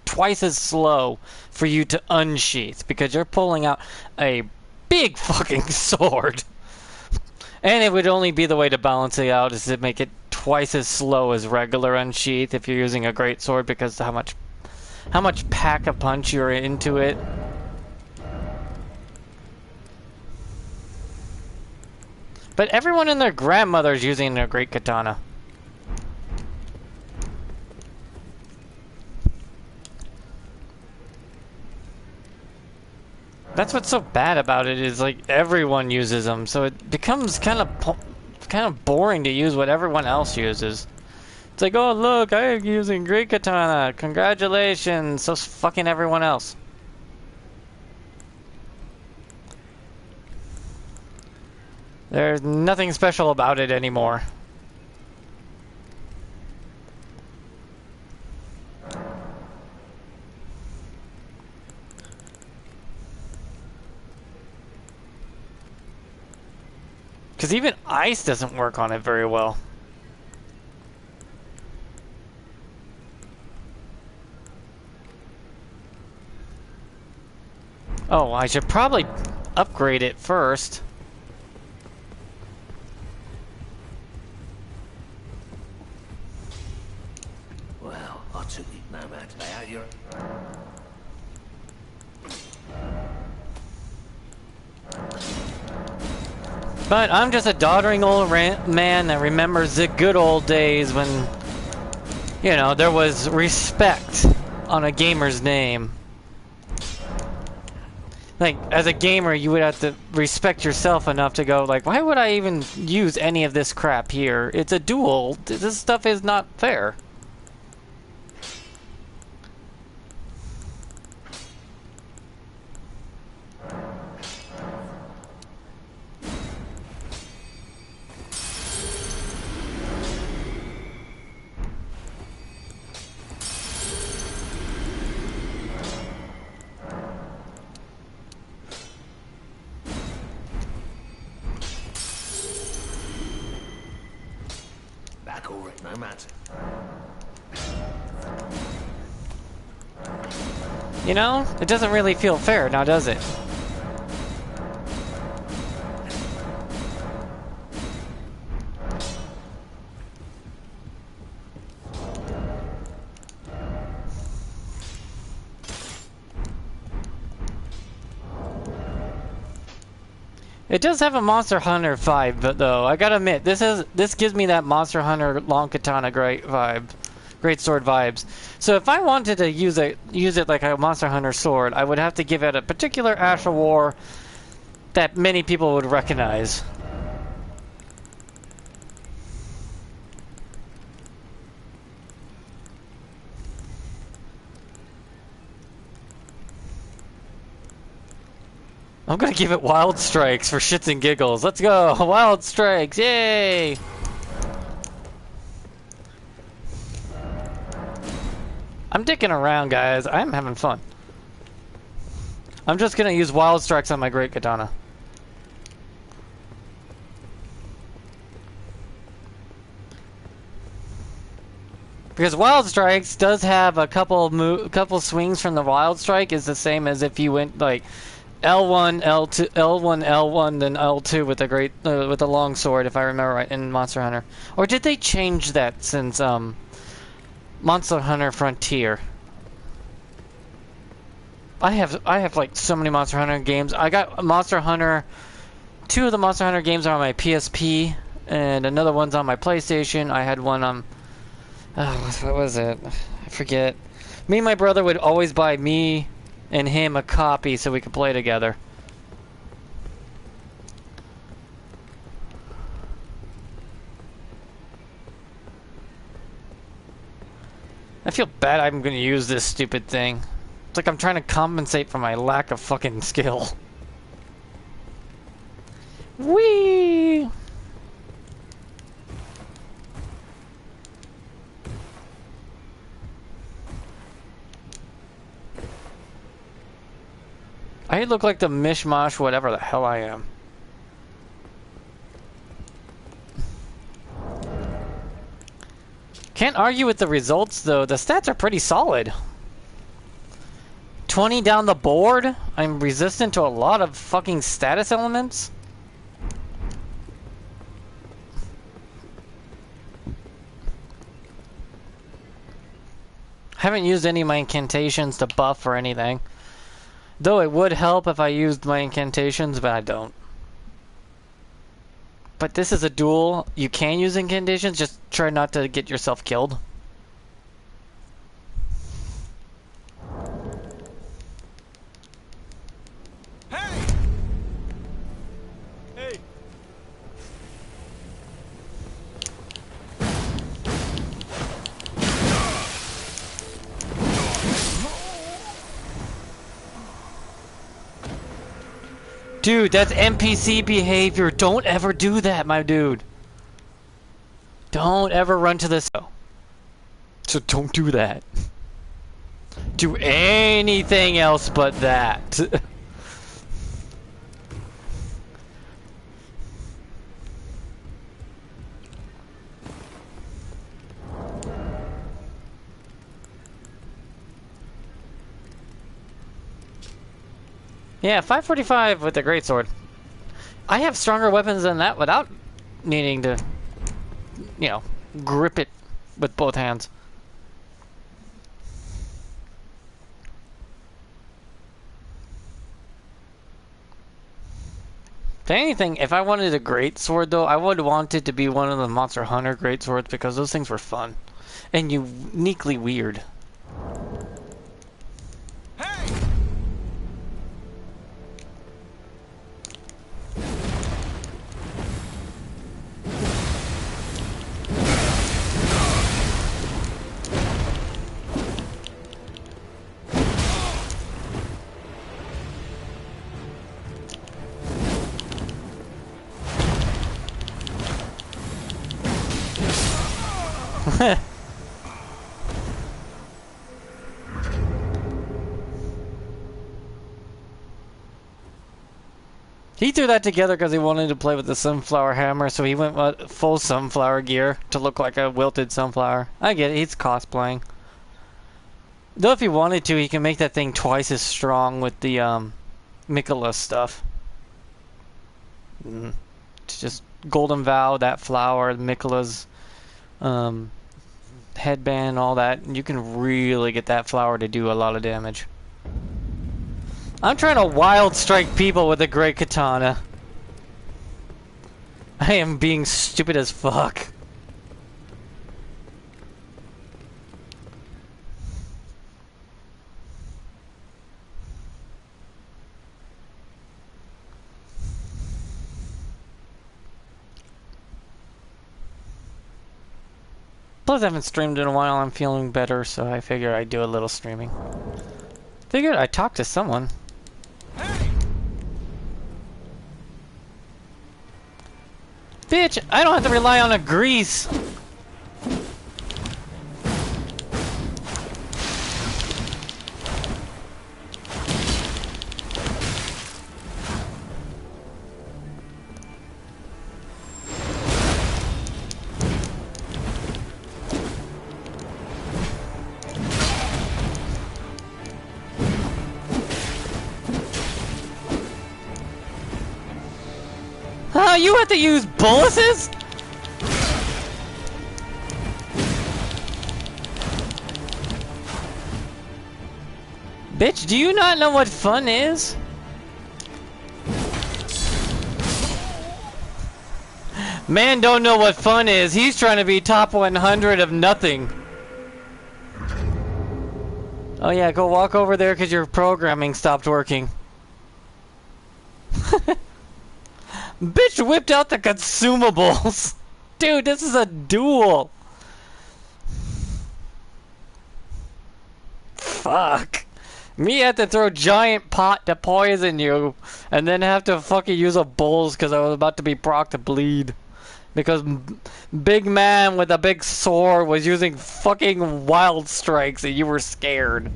twice as slow for you to unsheath, because you're pulling out a big fucking sword. And it would only be the way to balance it out is to make it twice as slow as regular unsheath if you're using a great sword, because how much pack a punch you're into it. But everyone and their grandmother's using a great katana. That's what's so bad about it, is like everyone uses them, so it becomes kind of boring to use what everyone else uses. It's like, oh look, I'm using great katana. Congratulations. So fucking everyone else. There's nothing special about it anymore. Because even ice doesn't work on it very well. Oh, I should probably upgrade it first. Well, I took it, Nomad. Lay out your... But I'm just a doddering old man that remembers the good old days when, you know, there was respect on a gamer's name. Like, as a gamer, you would have to respect yourself enough to go, like, why would I even use any of this crap here? It's a duel. This stuff is not fair. no matter. You know, it doesn't really feel fair now, does it? It does have a Monster Hunter vibe, but though I gotta admit, this gives me that Monster Hunter long katana great vibe, great sword vibes. So if I wanted to use it like a Monster Hunter sword, I would have to give it a particular Ash of War that many people would recognize. I'm gonna give it Wild Strikes for shits and giggles. Let's go! Wild Strikes! Yay! I'm dicking around, guys. I'm having fun. I'm just gonna use Wild Strikes on my Great Katana. Because Wild Strikes does have a couple swings from the Wild Strike is the same as if you went like L1, L2, L1, L1, then L2 with the long sword, if I remember right, in Monster Hunter. Or did they change that since Monster Hunter Frontier? I have like so many Monster Hunter games. I got Monster Hunter. 2 of the Monster Hunter games are on my PSP, and another one's on my PlayStation. I had one on. Oh, what was it? I forget. Me and my brother would always buy me and him a copy so we could play together. I feel bad I'm gonna use this stupid thing. It's like I'm trying to compensate for my lack of fucking skill. Whee! I look like the mishmash whatever the hell I am. Can't argue with the results though. The stats are pretty solid. 20 down the board. I'm resistant to a lot of fucking status elements. Haven't used any of my incantations to buff or anything. Though it would help if I used my incantations, but I don't. But this is a duel. You can use incantations, just try not to get yourself killed. Hey! Hey! Dude, that's NPC behavior. Don't ever do that, my dude. Don't ever run to this. So don't do that. Do anything else but that. Yeah, 545 with the greatsword. I have stronger weapons than that without needing to, you know, grip it with both hands. If anything, if I wanted a greatsword though, I would want it to be one of the Monster Hunter greatswords because those things were fun and uniquely weird. Hey! He threw that together because he wanted to play with the sunflower hammer, so he went with full sunflower gear to look like a wilted sunflower. I get it, he's cosplaying. Though if he wanted to, he can make that thing twice as strong with the Mikola stuff. It's just Golden Vow, that flower, Mikola's headband, all that. You can really get that flower to do a lot of damage. I'm trying to wild strike people with a great katana. I am being stupid as fuck. Plus I haven't streamed in a while, I'm feeling better, so I figured I'd do a little streaming. Figured I'd talk to someone. Hey! Bitch, I don't have to rely on a grease. You have to use boluses? Bitch, do you not know what fun is? Man don't know what fun is. He's trying to be top 100 of nothing. Oh yeah, go walk over there because your programming stopped working. Bitch whipped out the consumables. Dude, this is a duel. Fuck. Me had to throw giant pot to poison you, and then have to fucking use a bulls because I was about to be proc to bleed. Because big man with a big sword was using fucking wild strikes and you were scared.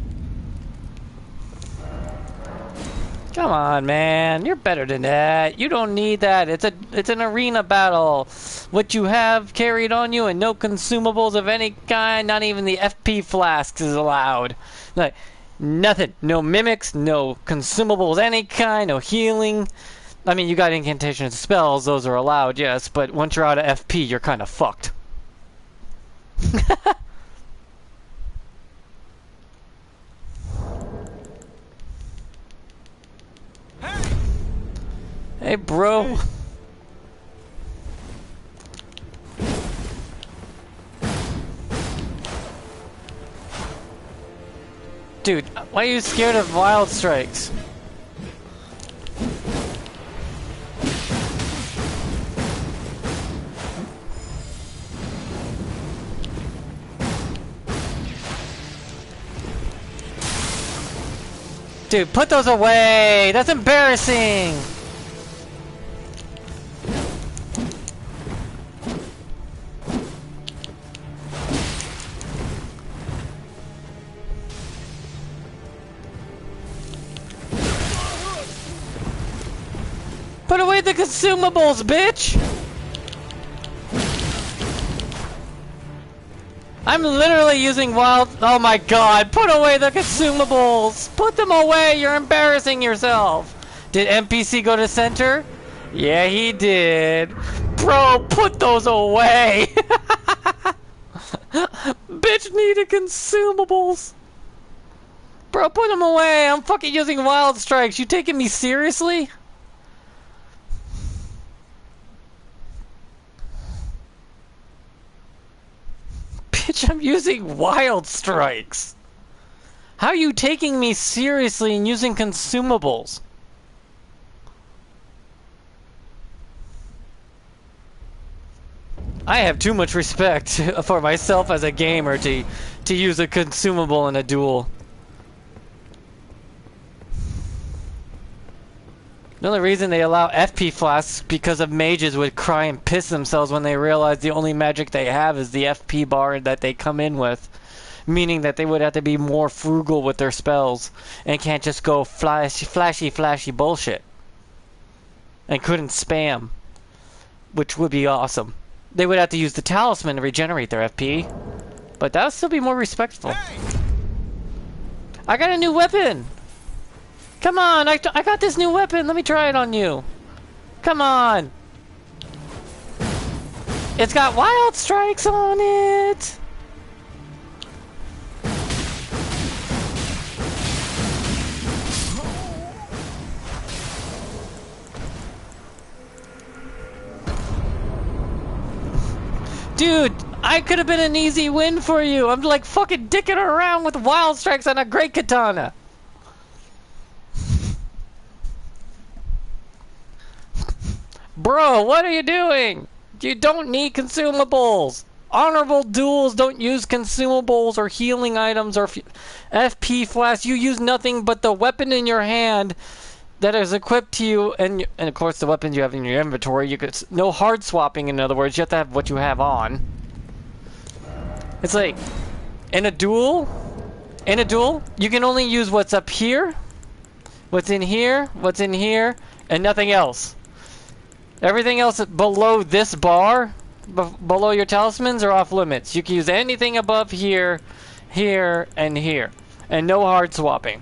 Come on, man. You're better than that. You don't need that. It's an arena battle. What you have carried on you and no consumables of any kind, not even the FP flasks is allowed. Like, nothing. No mimics, no consumables any kind, no healing. I mean, you got incantation and spells. Those are allowed, yes. But once you're out of FP, you're kind of fucked. Hey, bro. Dude, why are you scared of wild strikes? Dude, put those away! That's embarrassing! Put away the consumables, bitch! I'm literally using wild... Oh my god, put away the consumables! Put them away, you're embarrassing yourself! Did NPC go to center? Yeah, he did. Bro, put those away! Bitch needed consumables! Bro, put them away! I'm fucking using wild strikes, you taking me seriously? Bitch, I'm using wild strikes. How are you taking me seriously and using consumables? I have too much respect for myself as a gamer to use a consumable in a duel. The only reason they allow FP flasks because of mages would cry and piss themselves when they realize the only magic they have is the FP bar that they come in with. Meaning that they would have to be more frugal with their spells and can't just go flashy bullshit. and couldn't spam, which would be awesome. They would have to use the talisman to regenerate their FP, but that would still be more respectful. Hey! I got a new weapon! Come on, I got this new weapon, let me try it on you. Come on! It's got wild strikes on it! Dude, I could have been an easy win for you. I'm like fucking dicking around with wild strikes on a great katana. Bro, what are you doing? You don't need consumables. Honorable duels don't use consumables or healing items or FP flasks. You use nothing but the weapon in your hand that is equipped to you, and of course the weapons you have in your inventory. You could no hard swapping. In other words, you have to have what you have on. It's like in a duel, you can only use what's up here, what's in here, and nothing else. Everything else below this bar, below your talismans, are off limits. You can use anything above here, here, and here, and no hard swapping.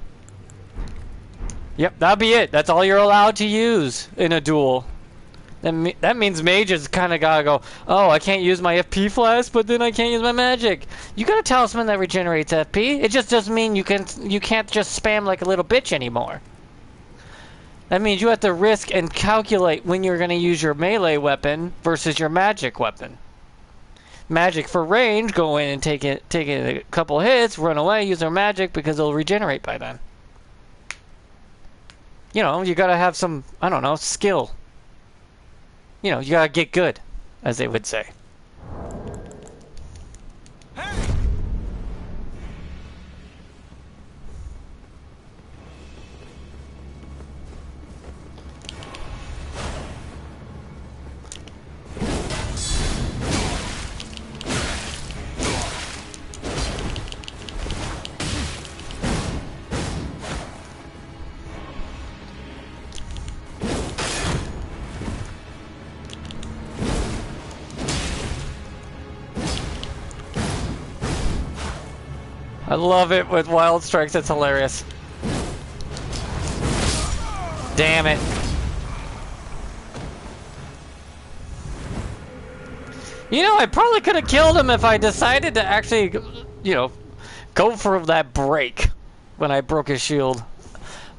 Yep, that'll be it. That's all you're allowed to use in a duel. That means mages kind of gotta go, oh, I can't use my FP flask, but then I can't use my magic. You got a talisman that regenerates FP. It just doesn't mean you can't just spam like a little bitch anymore. That means you have to risk and calculate when you're gonna use your melee weapon versus your magic weapon. Magic for range, go in and take it a couple hits, run away, use their magic because it'll regenerate by then. You know, you gotta have some, I don't know, skill. You know, you gotta get good, as they would say. Hey! I love it with wild strikes, it's hilarious. Damn it. You know, I probably could have killed him if I decided to actually, you know, go for that break when I broke his shield.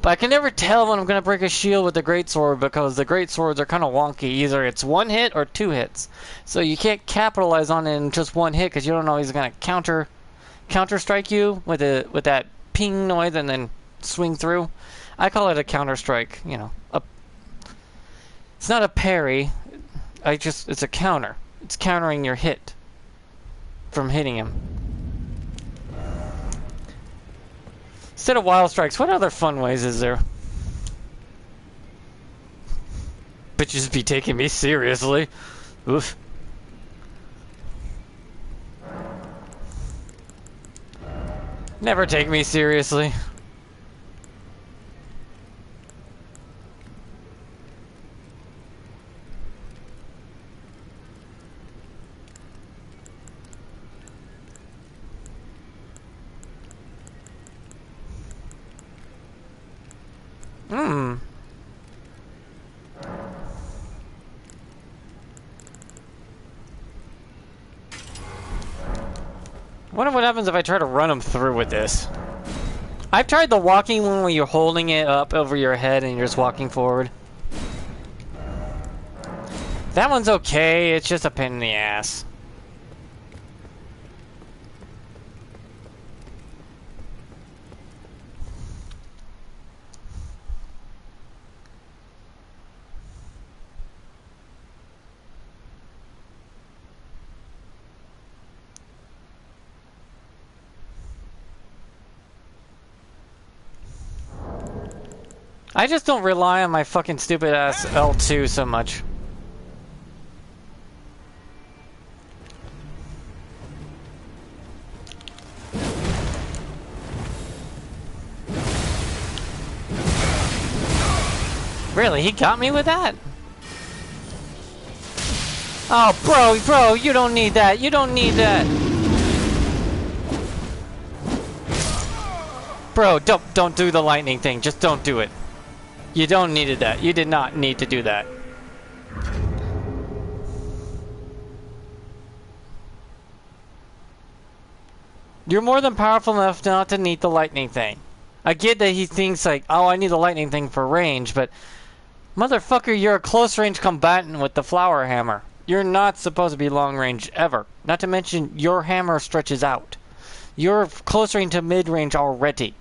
But I can never tell when I'm going to break a shield with the greatsword because the greatswords are kind of wonky. Either it's one hit or two hits. So you can't capitalize on it in just one hit because you don't know he's going to counter strike you with that ping noise and then swing through. I call it a counter strike, you know. It's not a parry. It's a counter. It's countering your hit from hitting him. Instead of wild strikes, what other fun ways is there? Bitches be taking me seriously. Oof. Never take me seriously. I wonder what happens if I try to run him through with this. I've tried the walking one where you're holding it up over your head and you're just walking forward. That one's okay, it's just a pain in the ass. I just don't rely on my fucking stupid ass L2 so much. Really? He got me with that? Oh, bro, you don't need that. You don't need that. Bro, don't do the lightning thing. Just don't do it. You don't needed that. You did not need to do that. You're more than powerful enough not to need the lightning thing. I get that he thinks like, oh, I need the lightning thing for range, but motherfucker, you're a close range combatant with the flower hammer. You're not supposed to be long range ever. Not to mention your hammer stretches out. You're close range to mid range already.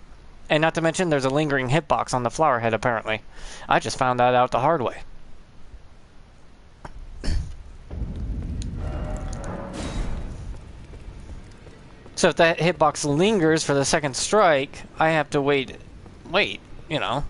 And not to mention there's a lingering hitbox on the flower head apparently. I just found that out the hard way. So if that hitbox lingers for the second strike, I have to wait, you know.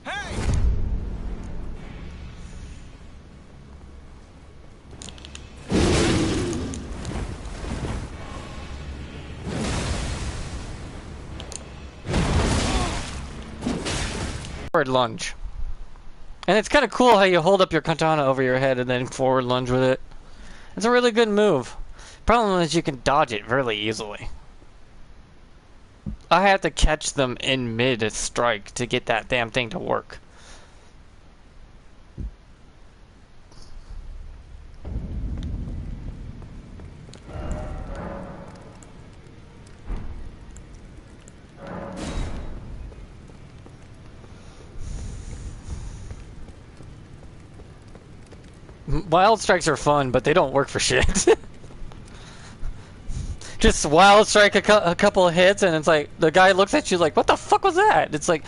Hey! Forward lunge. And it's kind of cool how you hold up your katana over your head and then forward lunge with it. It's a really good move. Problem is you can dodge it really easily. I have to catch them in mid-strike to get that damn thing to work. Wild strikes are fun, but they don't work for shit. Just wild strike a couple of hits, and it's like the guy looks at you like, "What the fuck was that?" It's like,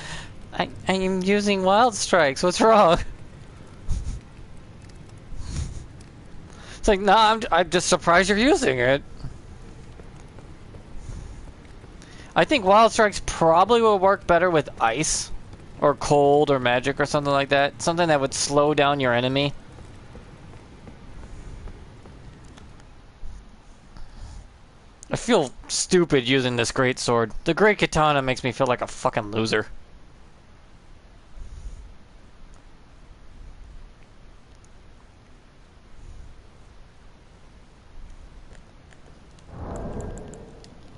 I am using wild strikes. What's wrong? It's like, nah, I'm just surprised you're using it. I think wild strikes probably will work better with ice, or cold, or magic, or something like that. Something that would slow down your enemy. I feel stupid using this great sword. The great katana makes me feel like a fucking loser.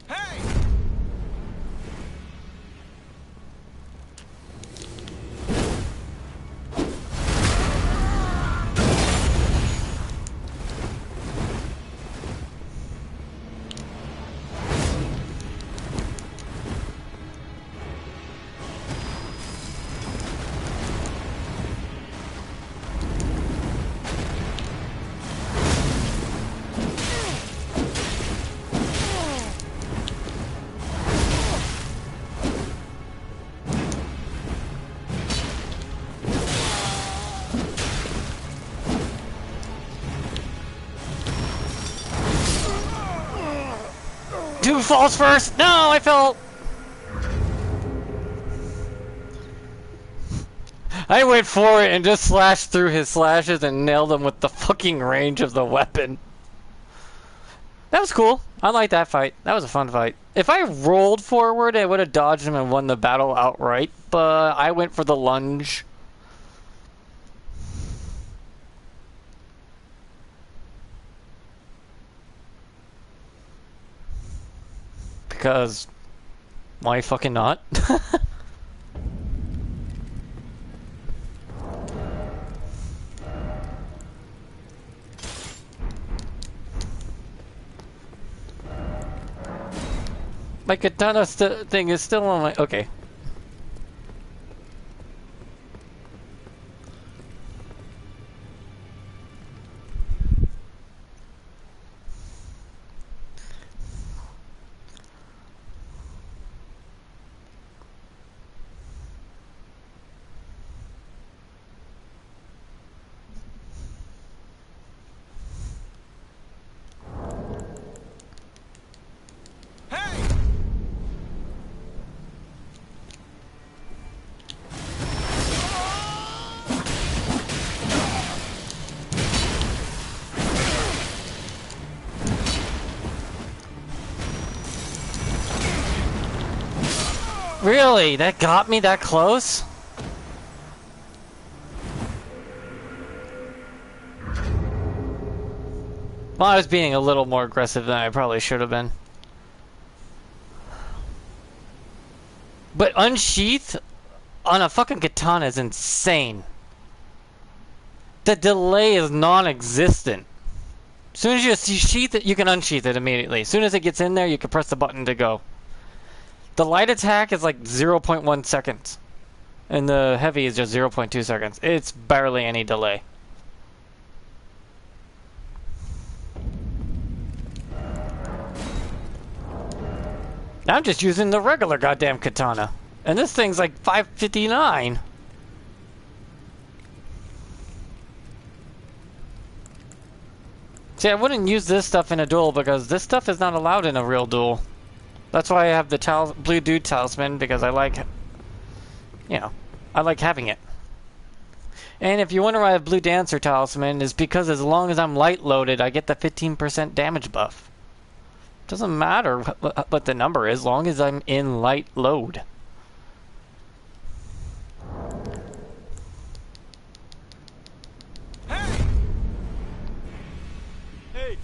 Hey! Dude falls first! No, I fell! I went for it and just slashed through his slashes and nailed him with the fucking range of the weapon. That was cool. I like that fight. That was a fun fight. If I rolled forward, I would have dodged him and won the battle outright, but I went for the lunge. Because, why fucking not? My katana thing is still on my... Okay. Really? That got me that close? Well, I was being a little more aggressive than I probably should have been. But unsheath on a fucking katana is insane. The delay is non-existent. As soon as you sheath it, you can unsheath it immediately. As soon as it gets in there, you can press the button to go. The light attack is like 0.1 seconds. And the heavy is just 0.2 seconds. It's barely any delay. I'm just using the regular goddamn katana. And this thing's like $5.59. See, I wouldn't use this stuff in a duel because this stuff is not allowed in a real duel. That's why I have the Blue Dude Talisman, because I like, you know, I like having it. And if you wonder why I have Blue Dancer Talisman, is because as long as I'm light loaded, I get the 15% damage buff. Doesn't matter what the number is, as long as I'm in light load. Hey! Hey!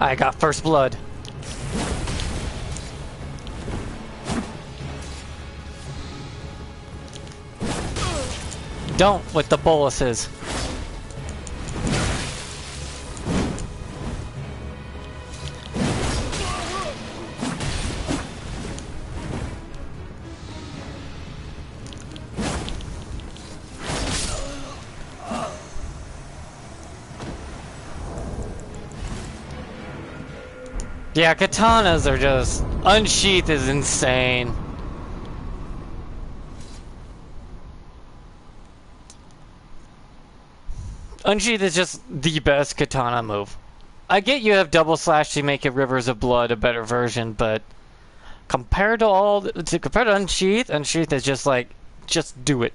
I got first blood. Don't with the boluses. Yeah, katanas are just... Unsheath is insane. Unsheath is just the best katana move. I get you have double slash to make it Rivers of Blood a better version, but compared to Unsheath, Unsheath is just like, just do it.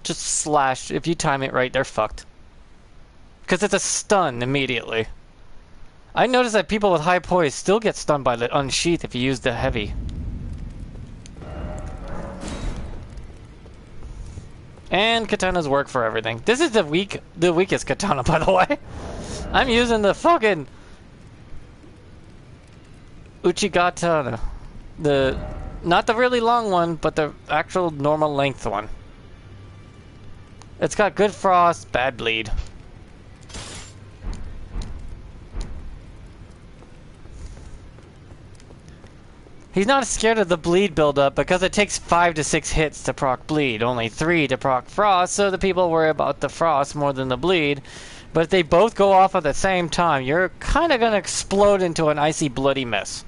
Just slash. If you time it right, they're fucked. Because it's a stun immediately. I noticed that people with high poise still get stunned by the unsheath if you use the heavy. And katanas work for everything. This is the weakest katana, by the way. I'm using the fucking Uchigatana. Not the really long one, but the actual normal length one. It's got good frost, bad bleed. He's not scared of the bleed buildup because it takes 5 to 6 hits to proc bleed, only 3 to proc frost, so the people worry about the frost more than the bleed. But if they both go off at the same time, you're kind of going to explode into an icy bloody mess.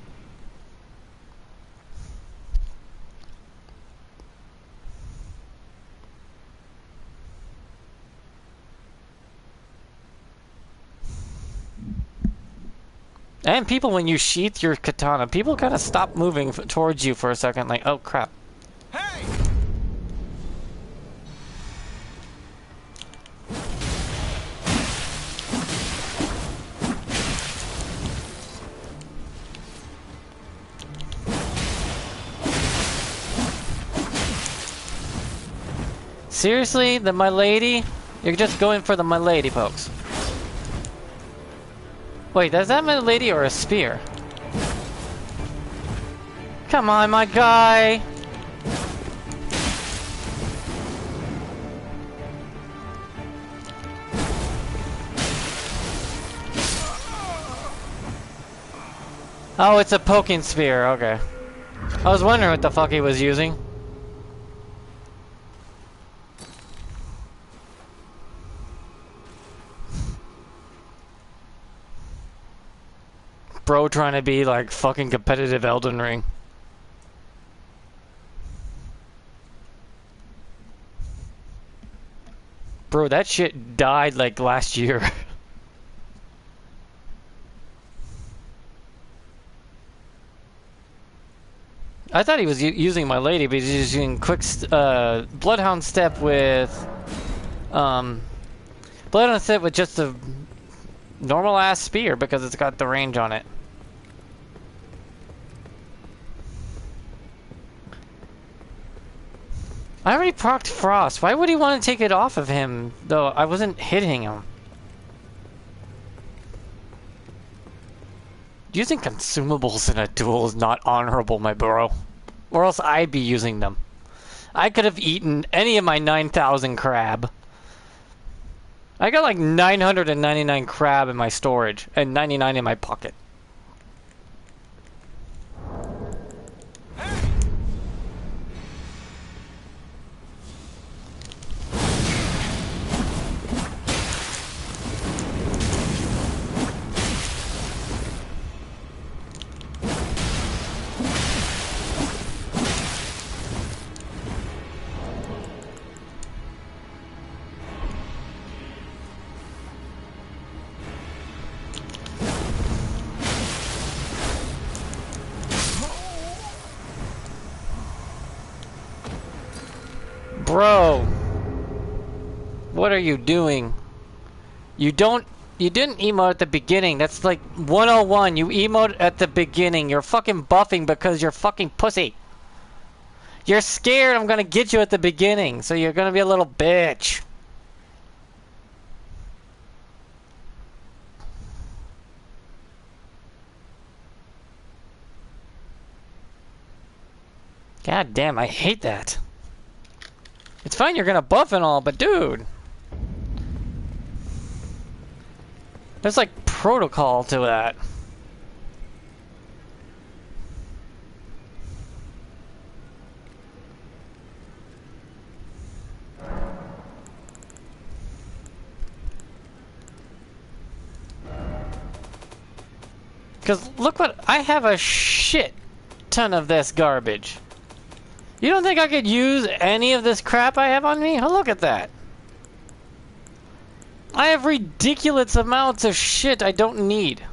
And people, when you sheath your katana, people kind of stop moving towards you for a second, like, oh crap. Hey! Seriously, the my lady? You're just going for the my lady pokes. Wait, is that my lady or a spear? Come on, my guy! Oh, it's a poking spear, okay. I was wondering what the fuck he was using. Bro trying to be like fucking competitive Elden Ring. Bro, that shit died like last year. I thought he was using my lady, but he's using Bloodhound Step with um Bloodhound Step with just a normal ass spear because it's got the range on it. I already procced Frost. Why would he want to take it off of him though? I wasn't hitting him. Using consumables in a duel is not honorable, my bro. Or else I'd be using them. I could have eaten any of my 9,000 crab. I got like 999 crab in my storage and 99 in my pocket. Bro, what are you doing? You didn't emote at the beginning. That's like 101. You emote at the beginning. You're fucking buffing because you're fucking pussy. You're scared I'm gonna get you at the beginning, so you're gonna be a little bitch. God damn, I hate that. It's fine, you're gonna buff and all, but dude. There's like protocol to that. Because look what, I have a shit ton of this garbage. You don't think I could use any of this crap I have on me? Oh, look at that. I have ridiculous amounts of shit I don't need.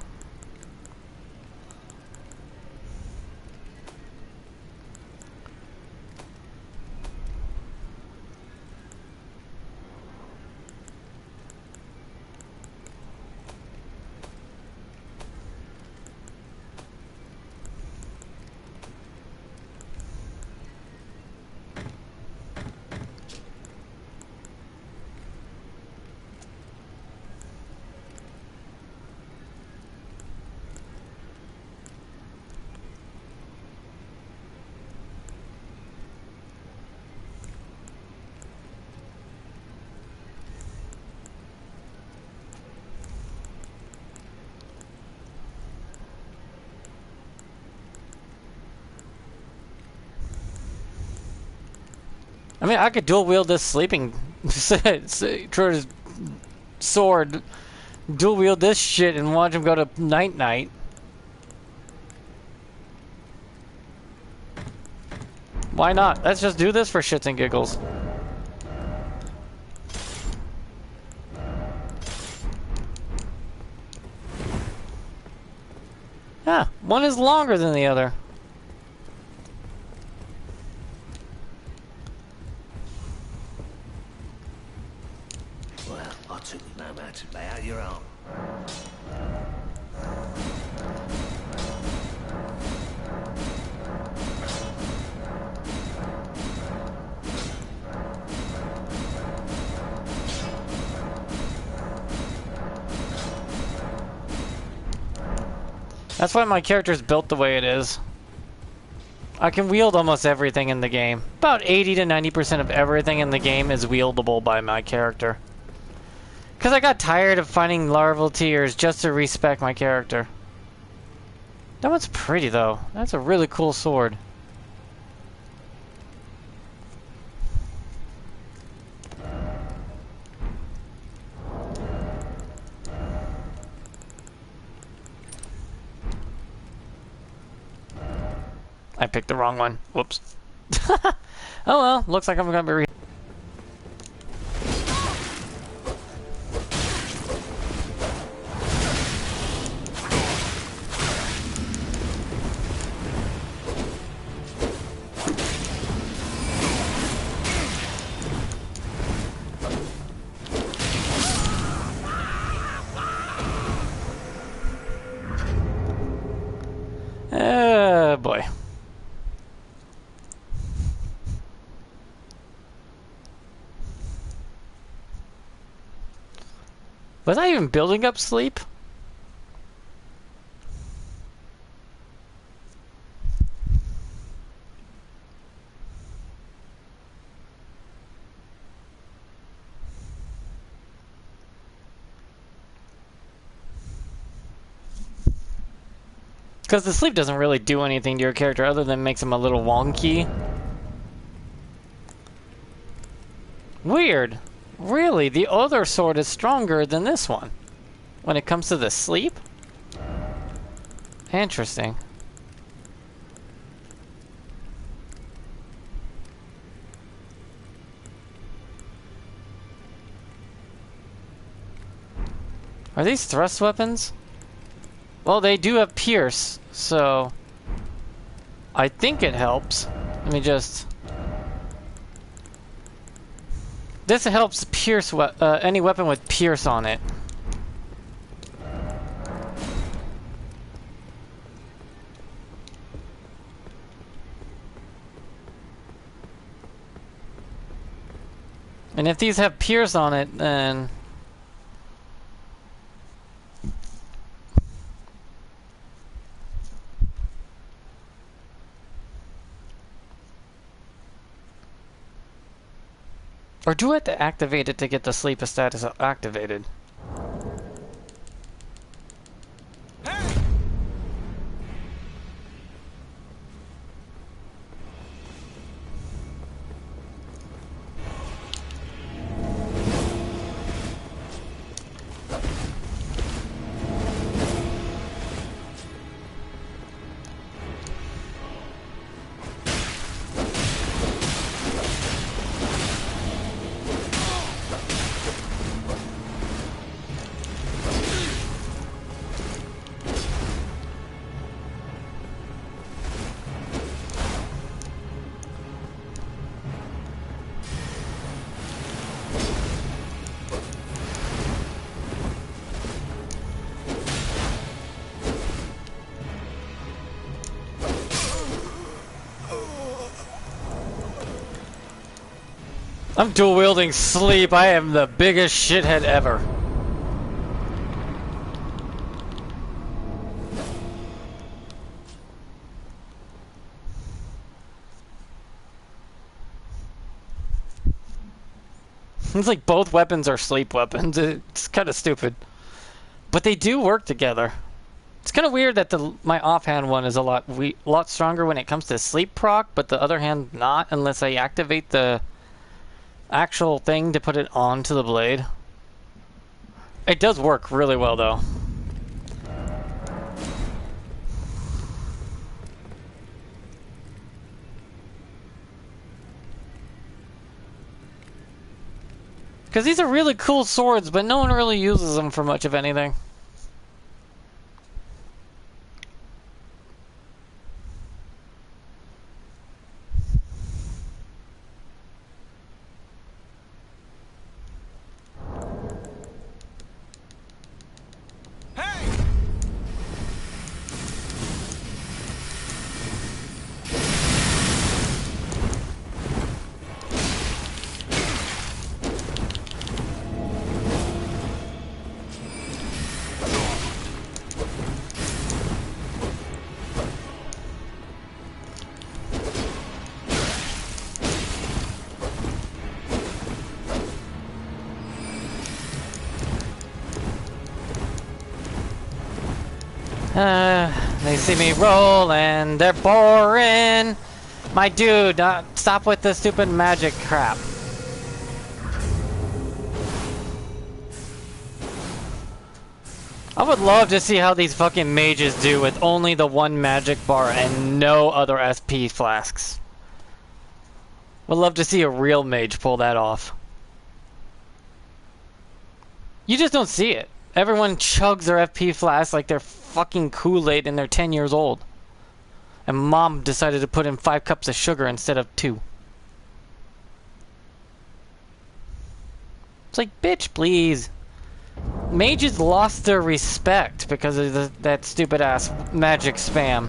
I mean, I could dual wield this sleeping sword, dual wield this shit and watch him go to night-night. Why not? Let's just do this for shits and giggles. Yeah, one is longer than the other. Well, I took it no matter. Lay out your arm. That's why my character's built the way it is. I can wield almost everything in the game. About 80 to 90% of everything in the game is wieldable by my character. Because I got tired of finding larval tears just to respec my character. That one's pretty though. That's a really cool sword. I picked the wrong one. Whoops. Oh well, looks like I'm gonna be Boy. Was I even building up sleep? Because the sleep doesn't really do anything to your character other than makes him a little wonky. Weird. Really, the other sword is stronger than this one when it comes to the sleep? Interesting. Are these thrust weapons? Well, they do have pierce, so I think it helps. Let me just... This helps pierce any weapon with pierce on it. And if these have pierce on it, then... Or do I have to activate it to get the sleep status activated? Hey! I'm dual wielding sleep. I am the biggest shithead ever. It's like both weapons are sleep weapons. It's kind of stupid. But they do work together. It's kind of weird that my offhand one is a lot stronger when it comes to sleep proc, but the other hand not unless I activate the actual thing to put it onto the blade. It does work really well though. Because these are really cool swords, but no one really uses them for much of anything. They see me roll and they're boring. My dude, stop with the stupid magic crap. I would love to see how these fucking mages do with only the one magic bar and no other SP flasks. Would love to see a real mage pull that off. You just don't see it. Everyone chugs their FP flask like they're fucking Kool-Aid and they're 10 years old. And mom decided to put in 5 cups of sugar instead of 2. It's like, bitch, please. Mages lost their respect because of that stupid ass magic spam.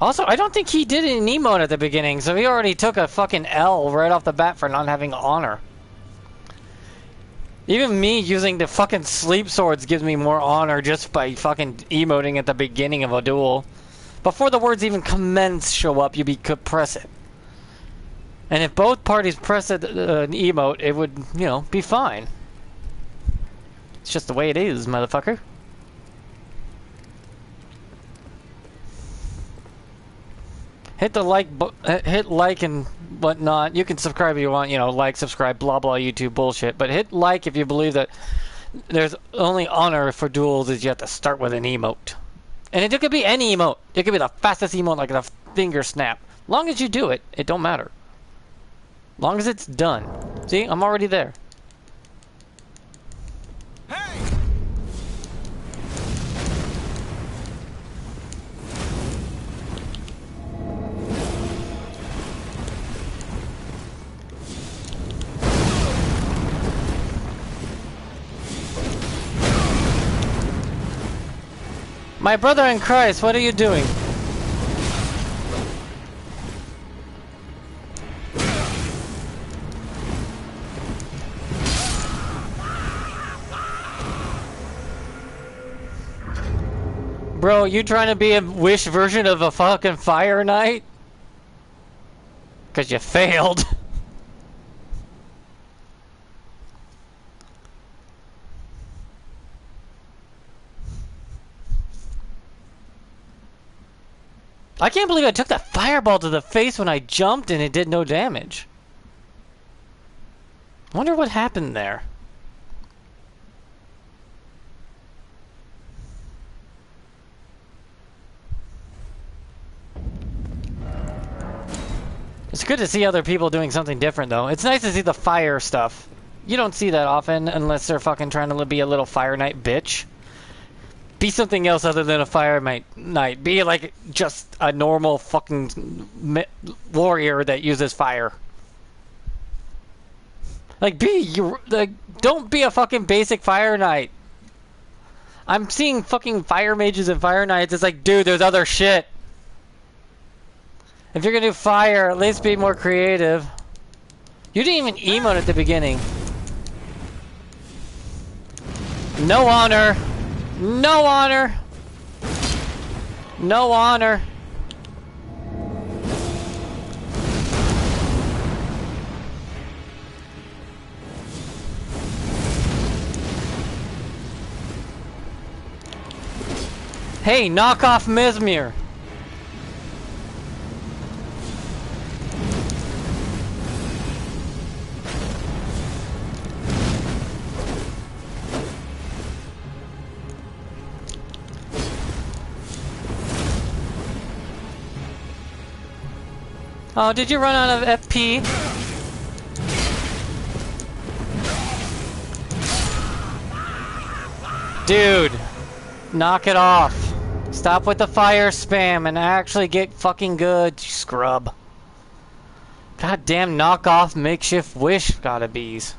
Also, I don't think he did an emote at the beginning, so he already took a fucking L right off the bat for not having honor. Even me using the fucking sleep swords gives me more honor just by fucking emoting at the beginning of a duel. Before the words even commence show up, could press it. And if both parties press an emote, it would, you know, be fine. It's just the way it is, motherfucker. Hit the hit like and whatnot. You can subscribe if you want, you know, like, subscribe, blah, blah, YouTube bullshit. But hit like if you believe that there's only honor for duels is you have to start with an emote. And it could be any emote. It could be the fastest emote, like a finger snap. Long as you do it, it don't matter. Long as it's done. See, I'm already there. Hey! My brother in Christ, what are you doing? Bro, you trying to be a Wish version of a fucking Fire Knight? 'Cause you failed. I can't believe I took that fireball to the face when I jumped and it did no damage. I wonder what happened there. It's good to see other people doing something different, though. It's nice to see the fire stuff. You don't see that often unless they're fucking trying to be a little Fire Knight bitch. Be something else other than a Fire Knight. Be like just a normal fucking warrior that uses fire. Like don't be a fucking basic Fire Knight. I'm seeing fucking fire mages and Fire Knights. It's like, dude, there's other shit. If you're gonna do fire, at least be more creative. You didn't even emote at the beginning. No honor. No honor. No honor. Hey, knock off Mesmere. Oh, did you run out of FP? Dude, knock it off. Stop with the fire spam and actually get fucking good, you scrub. Goddamn knockoff makeshift Wish gotta bees.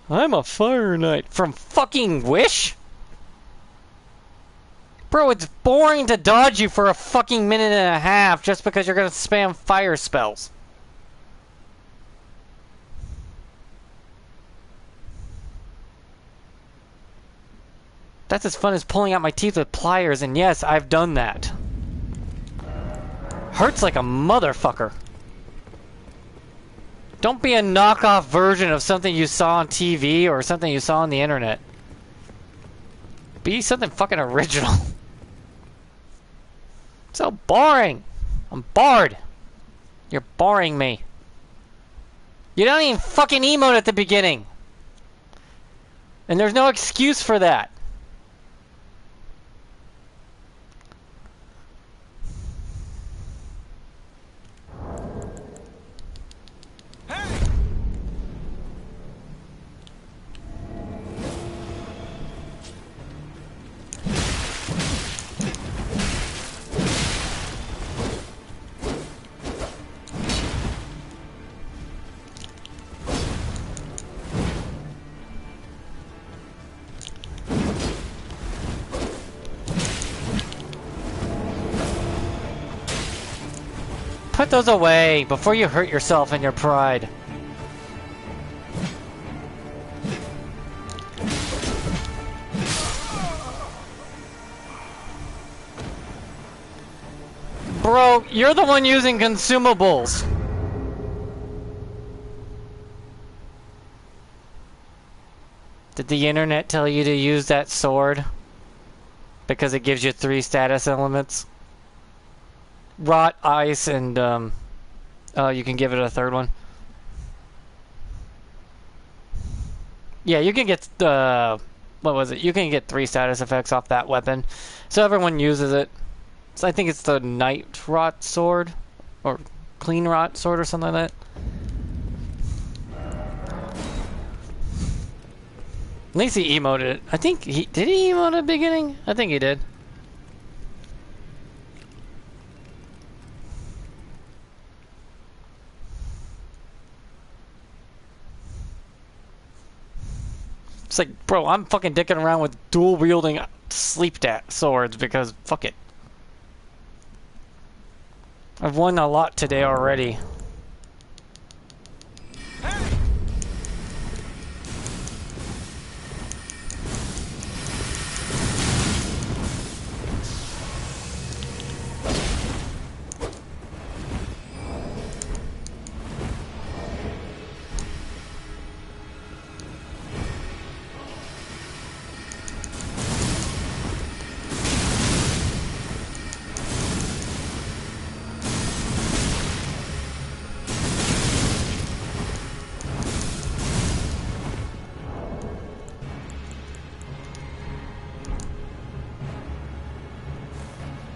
I'm a Fire Knight from fucking Wish? Bro, it's boring to dodge you for a fucking minute and a half just because you're gonna spam fire spells. That's as fun as pulling out my teeth with pliers, and yes, I've done that. Hurts like a motherfucker. Don't be a knockoff version of something you saw on TV or something you saw on the internet. Be something fucking original. So boring. I'm bored. You're boring me. You don't even fucking emote at the beginning. And there's no excuse for that. put those away before you hurt yourself and your pride. Bro, you're the one using consumables. Did the internet tell you to use that sword? Because it gives you 3 status elements? Rot, ice, and, you can give it a 3rd one. Yeah, you can get, what was it? You can get 3 status effects off that weapon. So everyone uses it. So I think it's the Night Rot Sword. Or Clean Rot Sword or something like that. At least he emoted it. I think he... Did he emote at the beginning? I think he did. It's like, bro, I'm fucking dicking around with dual-wielding sleep swords because fuck it. I've won a lot today already.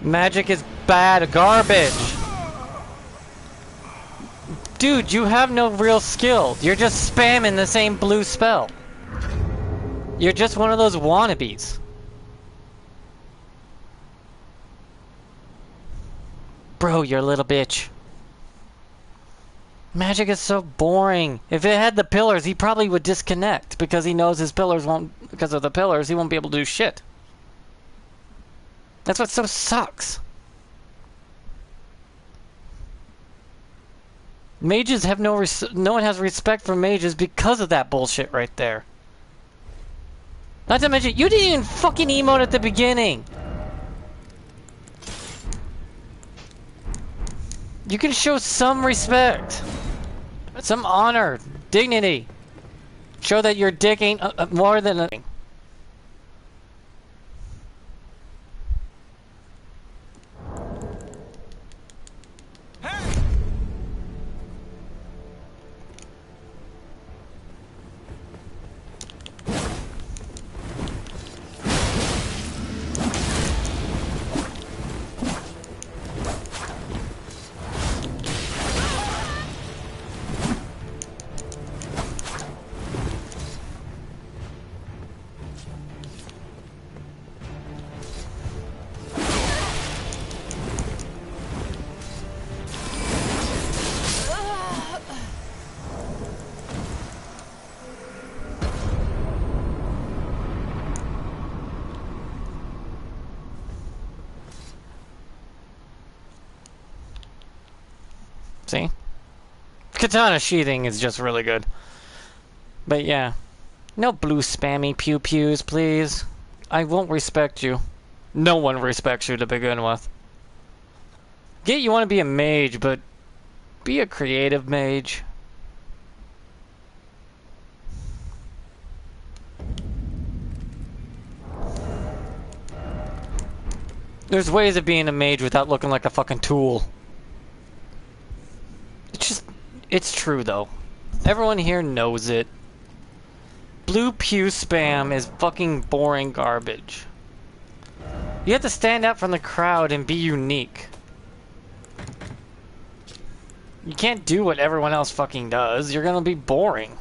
Magic is bad garbage. Dude, you have no real skill. You're just spamming the same blue spell. You're just one of those wannabes. Bro, you're a little bitch. Magic is so boring. If it had the pillars, he probably would disconnect because he knows his pillars won't, because of the pillars, he won't be able to do shit. That's what so sucks. Mages have no one has respect for mages because of that bullshit right there. Not to mention, you didn't even fucking emote at the beginning. You can show some respect. Some honor. Dignity. Show that your dick ain't more than a... See? Katana sheathing is just really good. But yeah. No blue spammy pew-pews, please. I won't respect you. No one respects you to begin with. Get you want to be a mage, but be a creative mage. There's ways of being a mage without looking like a fucking tool. It's true though. Everyone here knows it. Blue pew spam is fucking boring garbage. You have to stand out from the crowd and be unique. You can't do what everyone else fucking does. You're gonna be boring.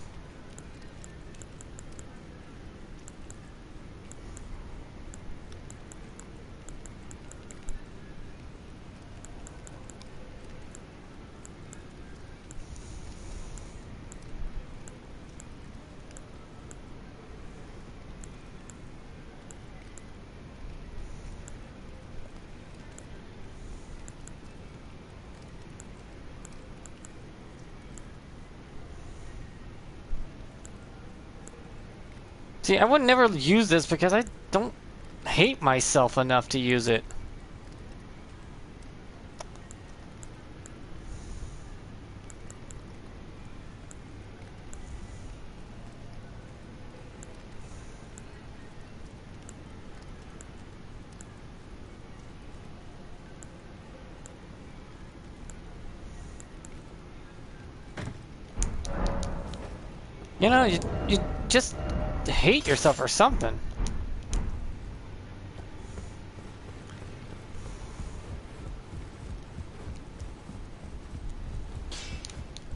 See, I would never use this because I don't hate myself enough to use it. You know, you just hate yourself or something.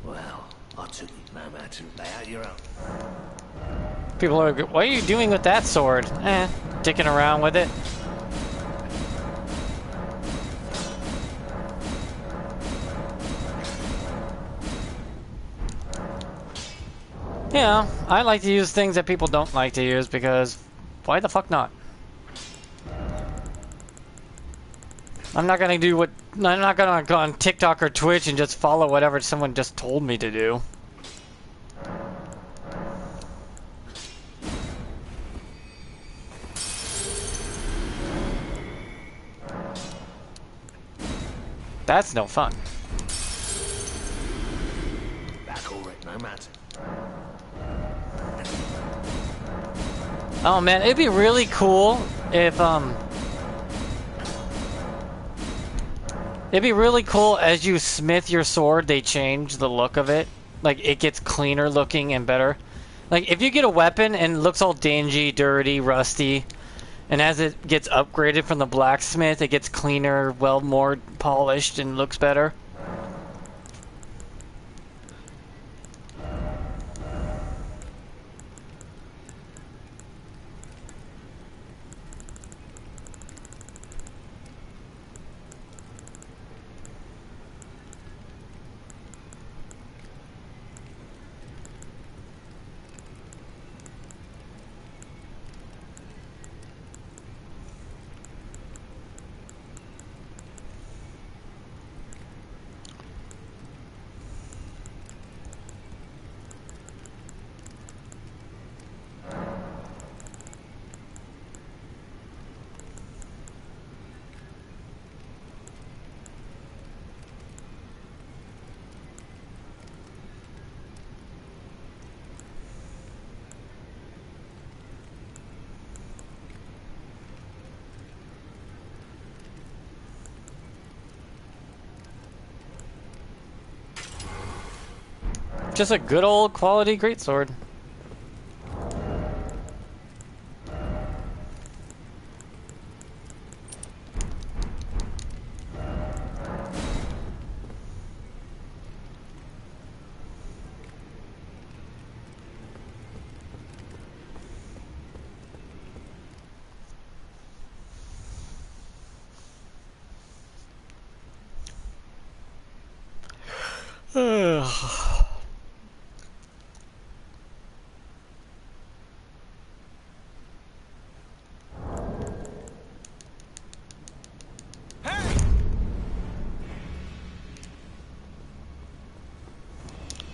Well, I took it no matter. Lay out your own. People are, what are you doing with that sword? Dicking around with it. Yeah, I like to use things that people don't like to use because why the fuck not? I'm not gonna do what, I'm not gonna go on TikTok or Twitch and just follow whatever someone just told me to do. That's no fun. Back all right, no matter. Oh man, it'd be really cool if it'd be really cool as you smith your sword, they change the look of it. Like, it gets cleaner looking and better. Like, if you get a weapon and it looks all dingy, dirty, rusty, and as it gets upgraded from the blacksmith, it gets cleaner, well, more polished, and looks better. Just a good old quality greatsword. Hey!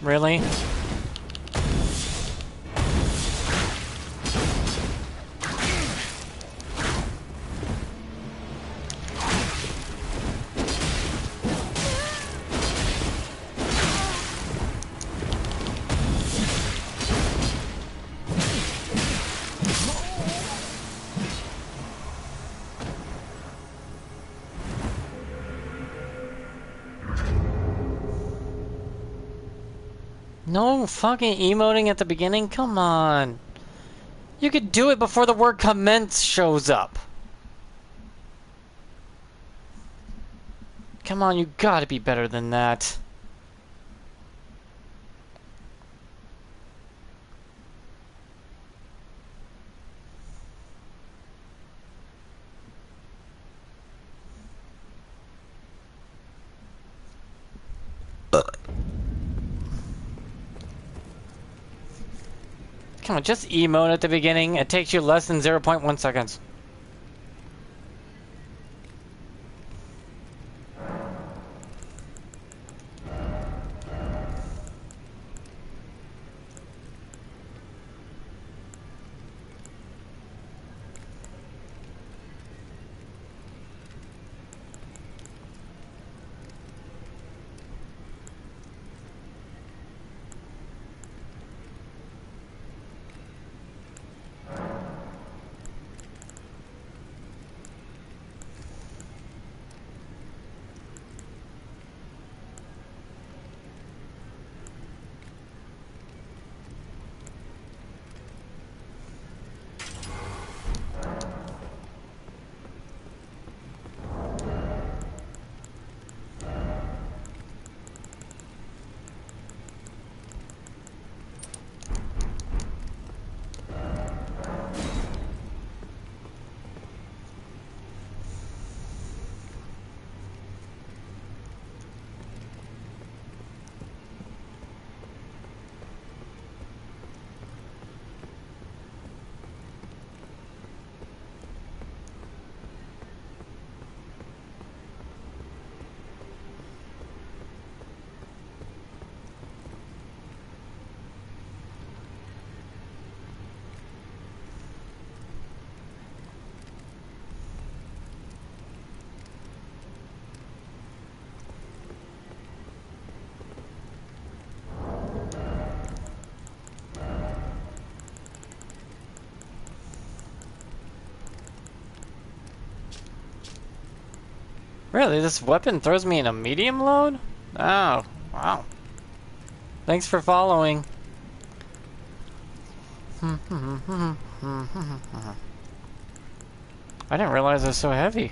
Really? No fucking emoting at the beginning? Come on. You could do it before the word commence shows up. Come on, you gotta be better than that. Come on, just emote at the beginning. It takes you less than 0.1 seconds. Really, this weapon throws me in a medium load? Oh, wow. Thanks for following. I didn't realize it was so heavy.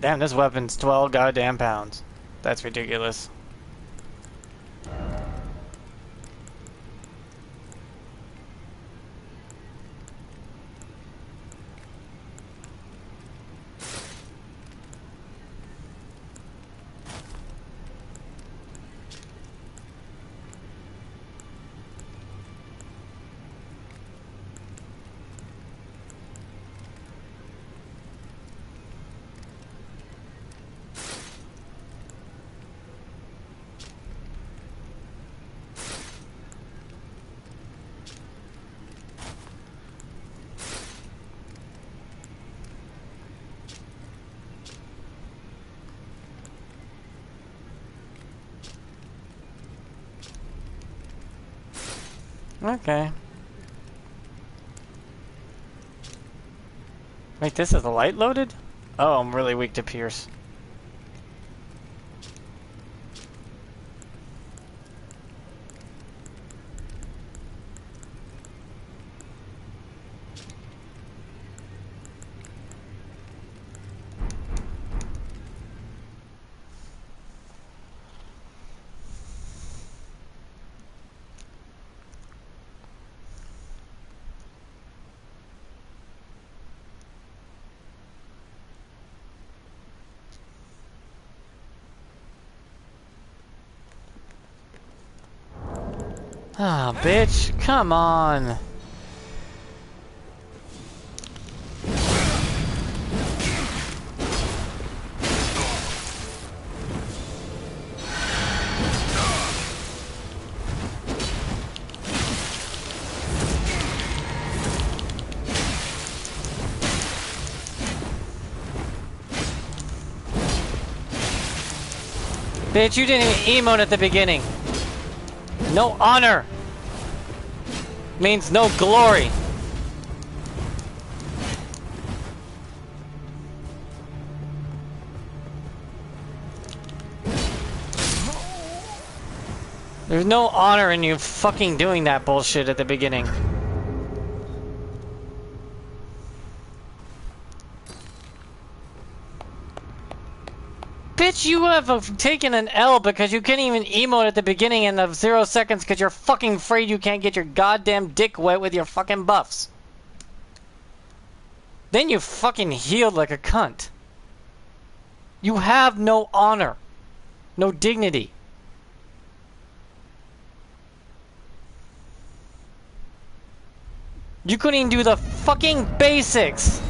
Damn, this weapon's 12 goddamn pounds. That's ridiculous. Okay. Wait, this is the light loaded? Oh, I'm really weak to Pierce. Ah, bitch, come on. Bitch, you didn't even emote at the beginning. No honor means no glory. There's no honor in you fucking doing that bullshit at the beginning. Bitch, you have taken an L because you couldn't even emote at the beginning in the 0 seconds because you're fucking afraid you can't get your goddamn dick wet with your fucking buffs. Then you fucking healed like a cunt. You have no honor. No dignity. You couldn't even do the fucking basics.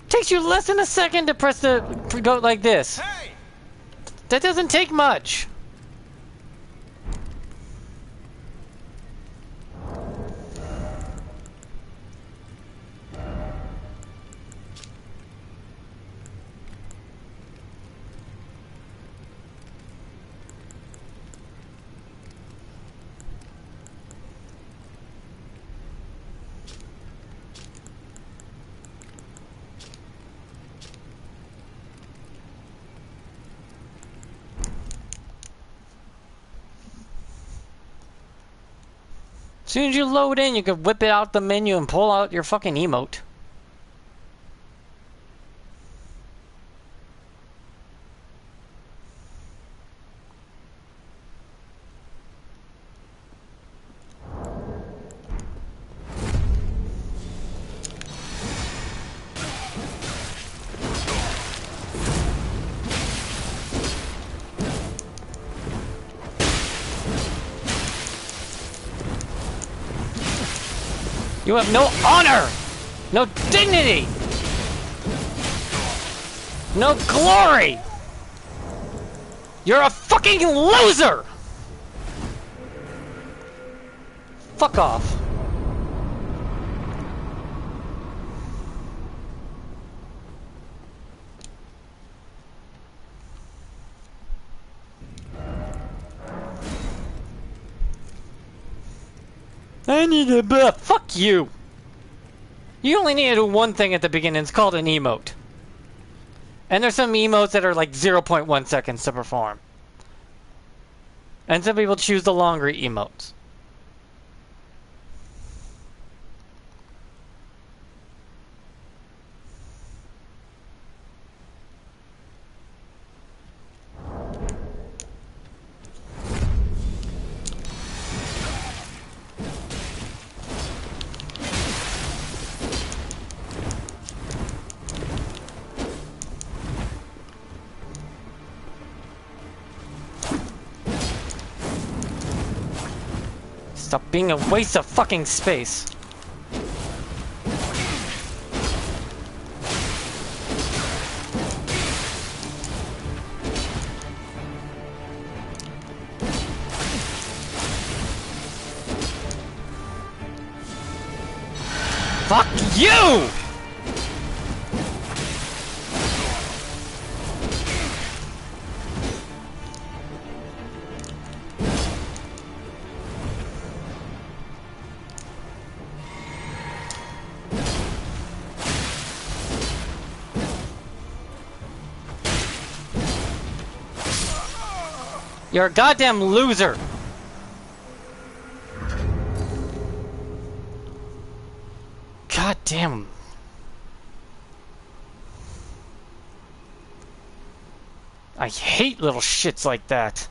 Takes you less than a second to press the go like this. Hey! That doesn't take much. As soon as you load in, you can whip it out the menu and pull out your fucking emote. You have no honor! No dignity! No glory! You're a fucking loser! Fuck off. I need a buff. Fuck you! You only need to do one thing at the beginning. It's called an emote. And there's some emotes that are like 0.1 seconds to perform. And some people choose the longer emotes. Stop being a waste of fucking space. Fuck you! You're a goddamn loser! God damn. I hate little shits like that.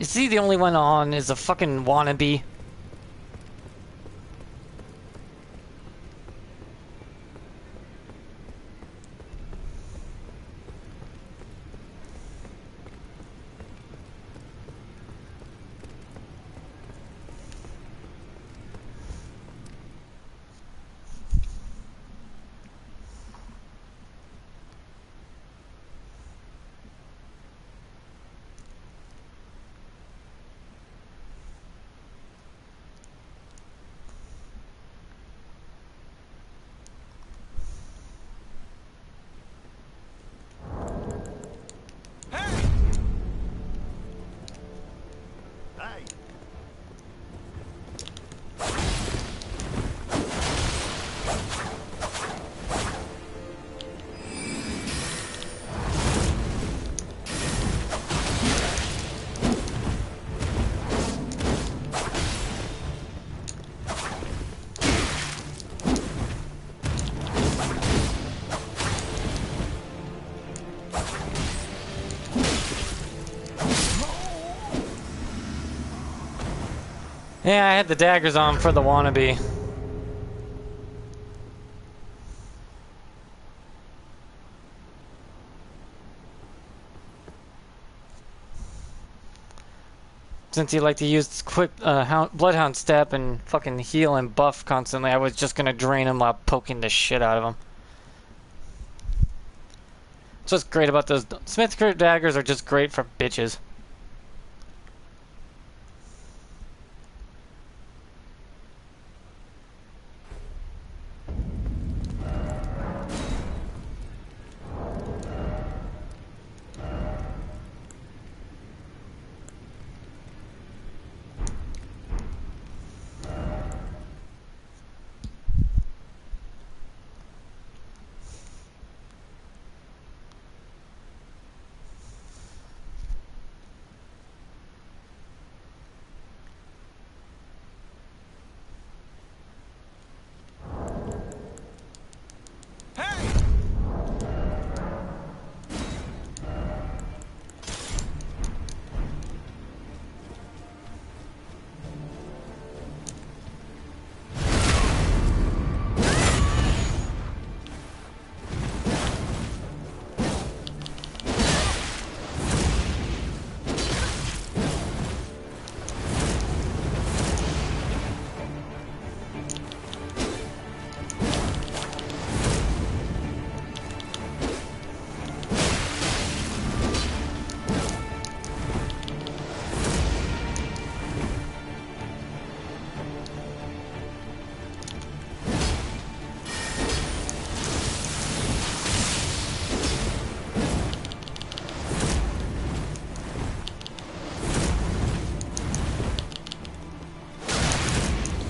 Is he the only one on? Is a fucking wannabe? Hey! Yeah, I had the daggers on for the wannabe. Since he liked to use quick Bloodhound Step and fucking heal and buff constantly, I was just gonna drain him while poking the shit out of him. So what's great about those Smith daggers are just great for bitches.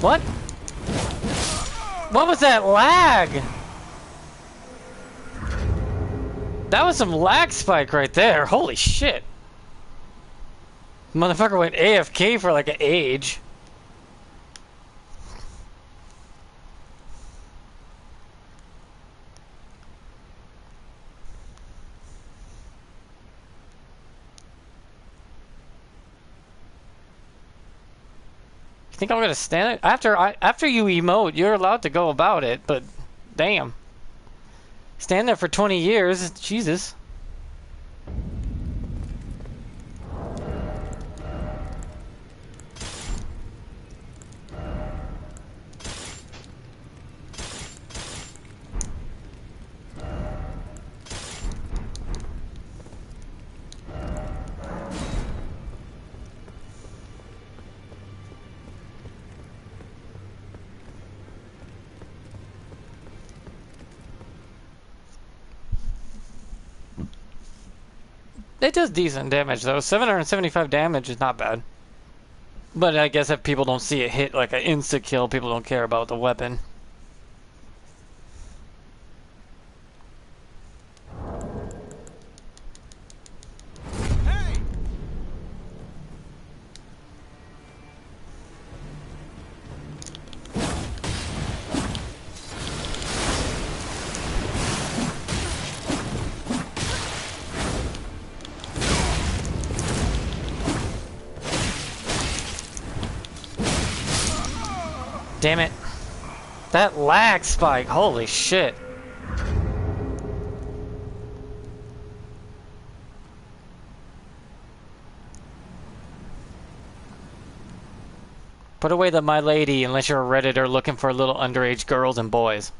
What? What was that lag? That was some lag spike right there. Holy shit. Motherfucker went AFK for like an age. You think I'm gonna stand it? After you emote, you're allowed to go about it, but damn. Stand there for 20 years, Jesus. It does decent damage though. 775 damage is not bad. But I guess if people don't see it hit like an insta-kill, people don't care about the weapon. Damn it. That lag spike, holy shit. Put away the my lady unless you're a Redditor looking for little underage girls and boys.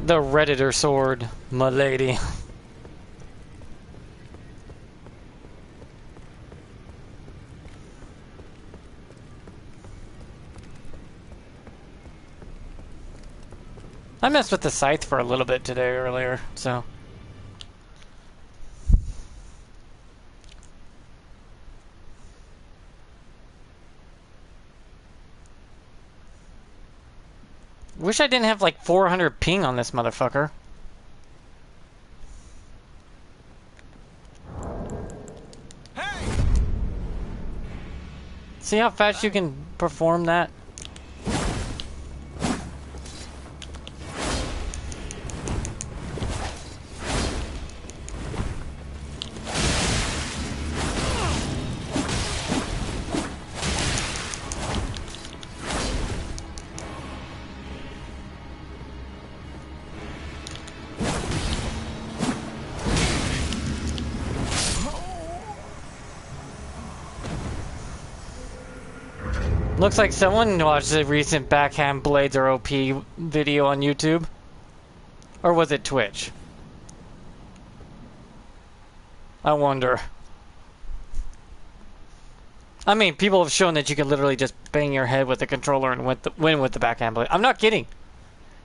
The Redditor sword, my lady. I messed with the scythe for a little bit today earlier, so. Wish I didn't have like 400 ping on this motherfucker. Hey! See how fast you can perform that? Looks like someone watched the recent Backhand Blades are OP video on YouTube. Or was it Twitch? I wonder. I mean, people have shown that you can literally just bang your head with the controller and win with the backhand blade. I'm not kidding.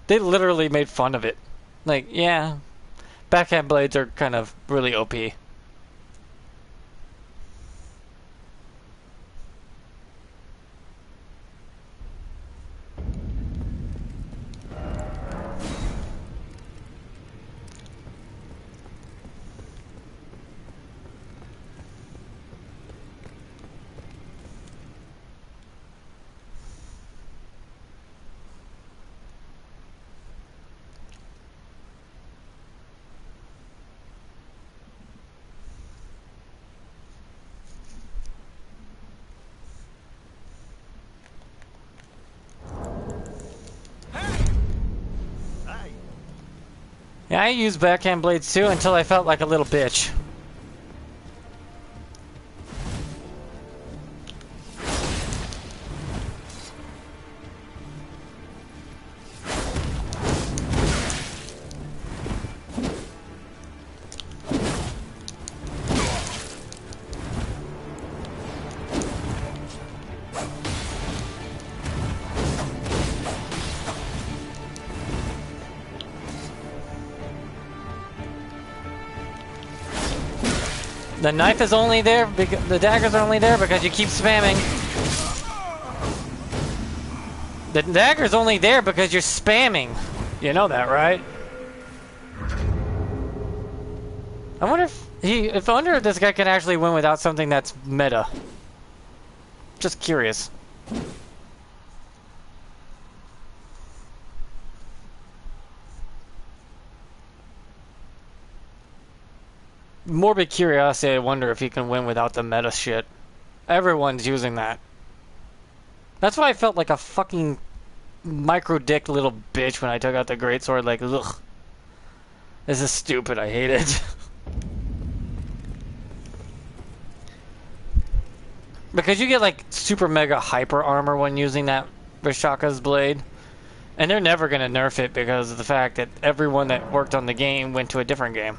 They literally made fun of it. Like, yeah, backhand blades are kind of really OP. Hey! Yeah, I used backhand blades too until I felt like a little bitch. The knife is only there because the daggers are only there because you keep spamming. The dagger's only there because you're spamming. You know that, right? I wonder if this guy can actually win without something that's meta. Just curious. Morbid curiosity, I wonder if he can win without the meta shit. Everyone's using that. That's why I felt like a fucking micro-dick little bitch when I took out the greatsword. Like, ugh. This is stupid, I hate it. Because you get like super mega hyper armor when using that Vishaka's blade. And they're never gonna nerf it because of the fact that everyone that worked on the game went to a different game.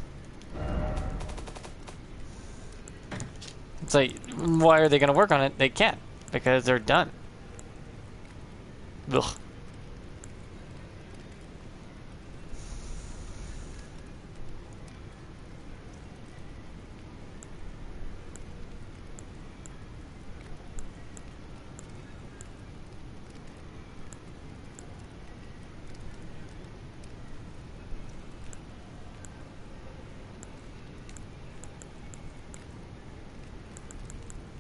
It's like, why are they going to work on it? They can't, because they're done. Ugh.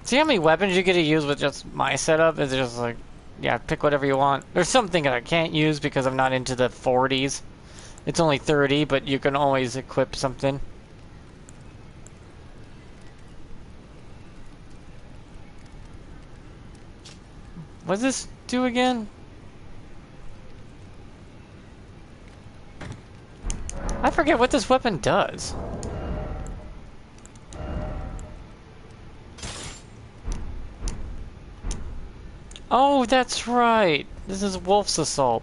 See how many weapons you get to use with just my setup? It's just like, yeah, pick whatever you want. There's something that I can't use because I'm not into the 40s. It's only 30, but you can always equip something. What does this do again? I forget what this weapon does. Oh, that's right. This is Wolf's Assault.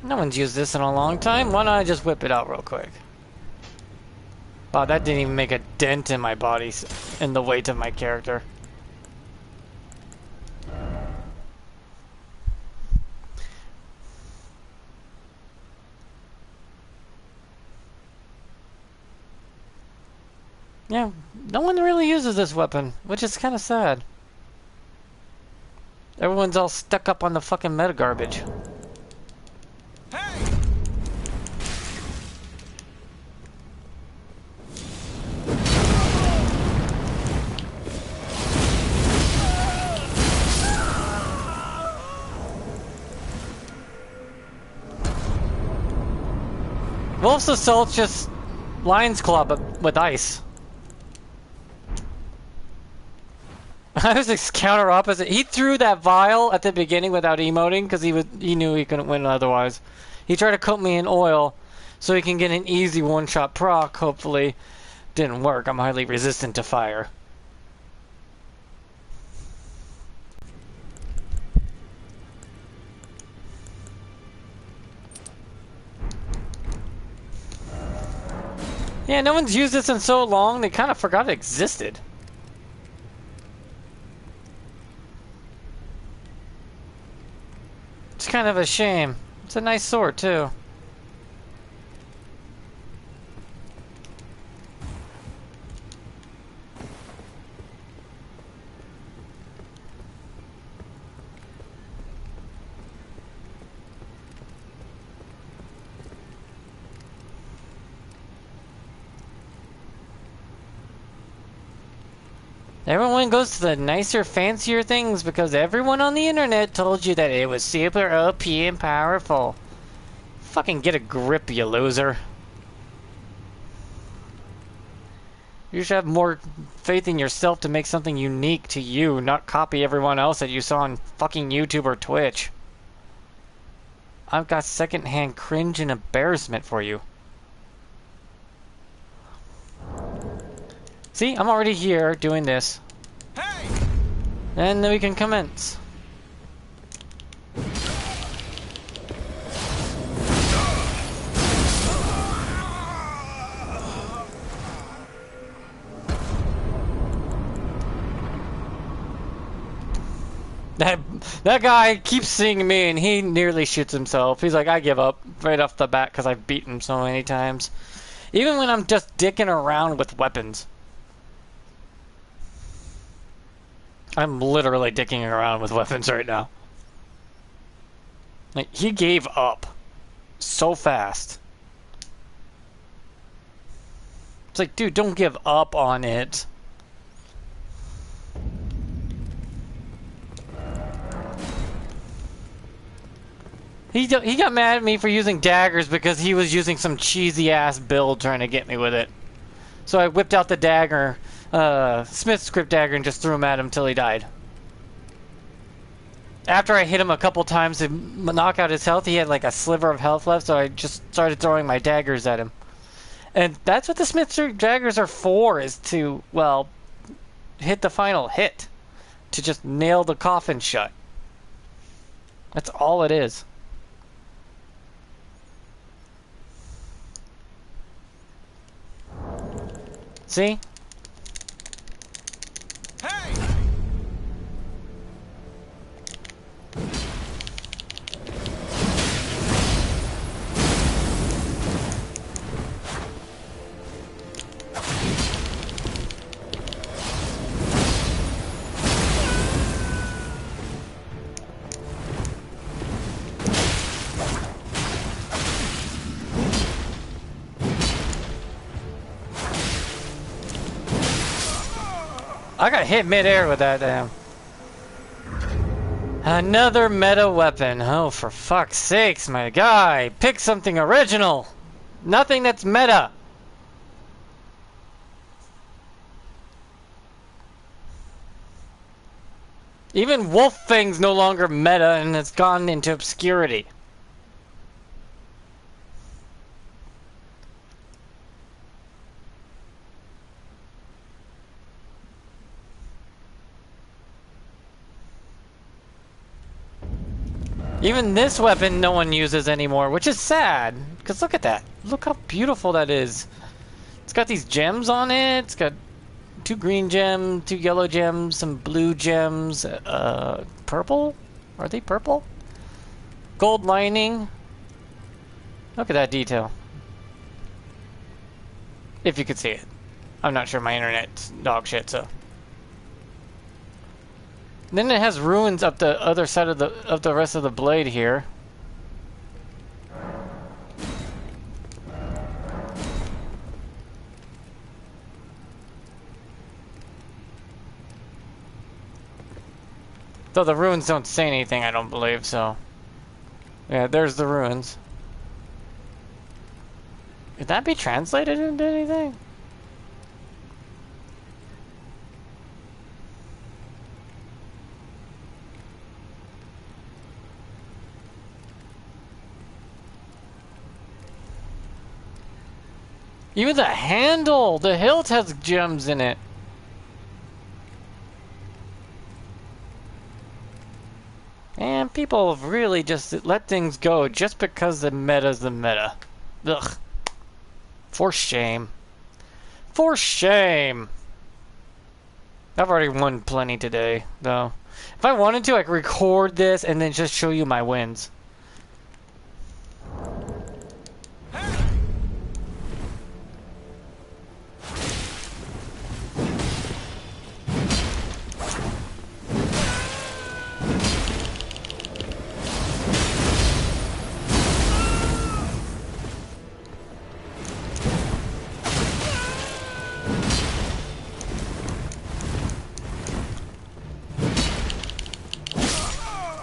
No one's used this in a long time. Why don't I just whip it out real quick? Wow, that didn't even make a dent in my body, in the weight of my character. Yeah, no one really uses this weapon, which is kind of sad. Everyone's all stuck up on the fucking meta garbage. Hey! Wolf's Assault's just Lion's Claw, but with ice. I was his counter opposite. He threw that vial at the beginning without emoting because he knew he couldn't win otherwise. He tried to coat me in oil so he can get an easy one-shot proc, hopefully. Didn't work. I'm highly resistant to fire. Yeah, no one's used this in so long, they kind of forgot it existed. It's kind of a shame. It's a nice sword, too. Everyone goes to the nicer, fancier things because everyone on the internet told you that it was super OP and powerful. Fucking get a grip, you loser. You should have more faith in yourself to make something unique to you, not copy everyone else that you saw on fucking YouTube or Twitch. I've got secondhand cringe and embarrassment for you. See, I'm already here doing this. Hey! And then we can commence. That guy keeps seeing me and he nearly shoots himself. He's like, I give up right off the bat because I've beaten him so many times. Even when I'm just dicking around with weapons. I'm literally dicking around with weapons right now. Like, he gave up so fast. It's like, dude, don't give up on it. He got mad at me for using daggers because he was using some cheesy ass build trying to get me with it. So I whipped out the dagger, Smith's script dagger, and just threw him at him till he died. After I hit him a couple times to knock out his health, he had like a sliver of health left, so I just started throwing my daggers at him. And that's what the Smith's daggers are for, is to, well, hit the final hit. To just nail the coffin shut. That's all it is. See? Hey! I got hit mid-air with that, damn. Another meta weapon. Oh, for fuck's sakes, my guy. Pick something original. Nothing that's meta. Even Wolf Fang's no longer meta and it's gone into obscurity. Even this weapon no one uses anymore, which is sad. Because look at that. Look how beautiful that is. It's got these gems on it. It's got 2 green gems, 2 yellow gems, some blue gems. Purple? Are they purple? Gold lining. Look at that detail. If you could see it. I'm not sure, my internet's dog shit, so. Then it has ruins up the other side of the rest of the blade here. Though the ruins don't say anything, I don't believe, so. Yeah, there's the ruins. Could that be translated into anything? Even the handle! The hilt has gems in it. And people have really just let things go just because the meta's the meta. Ugh. For shame. For shame! I've already won plenty today, though. If I wanted to, I could record this and then just show you my wins.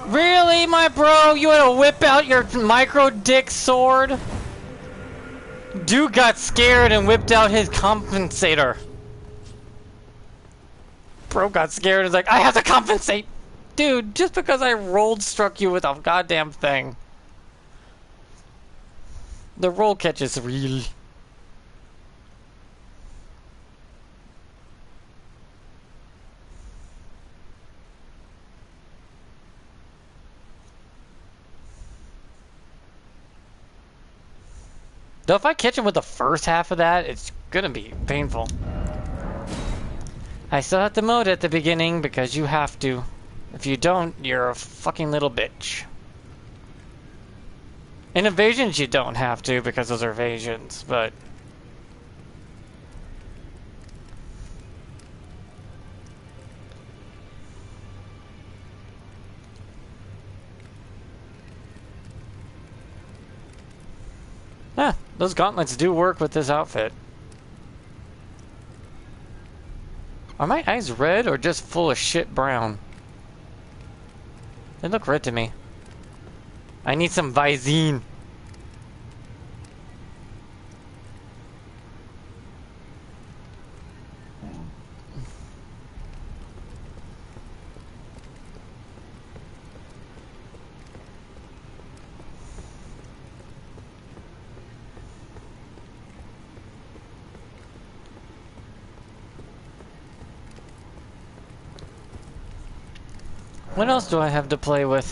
Really, my bro? You had to whip out your micro dick sword? Dude got scared and whipped out his compensator. Bro got scared and was like, I have to compensate! Dude, just because I rolled struck you with a goddamn thing. The roll catch is real. Though if I catch him with the first half of that, it's gonna be painful. I still have to mode at the beginning because you have to. If you don't, you're a fucking little bitch. In evasions you don't have to because those are evasions, but Those gauntlets do work with this outfit. Are my eyes red or just full of shit brown? They look red to me. I need some Visine. What else do I have to play with?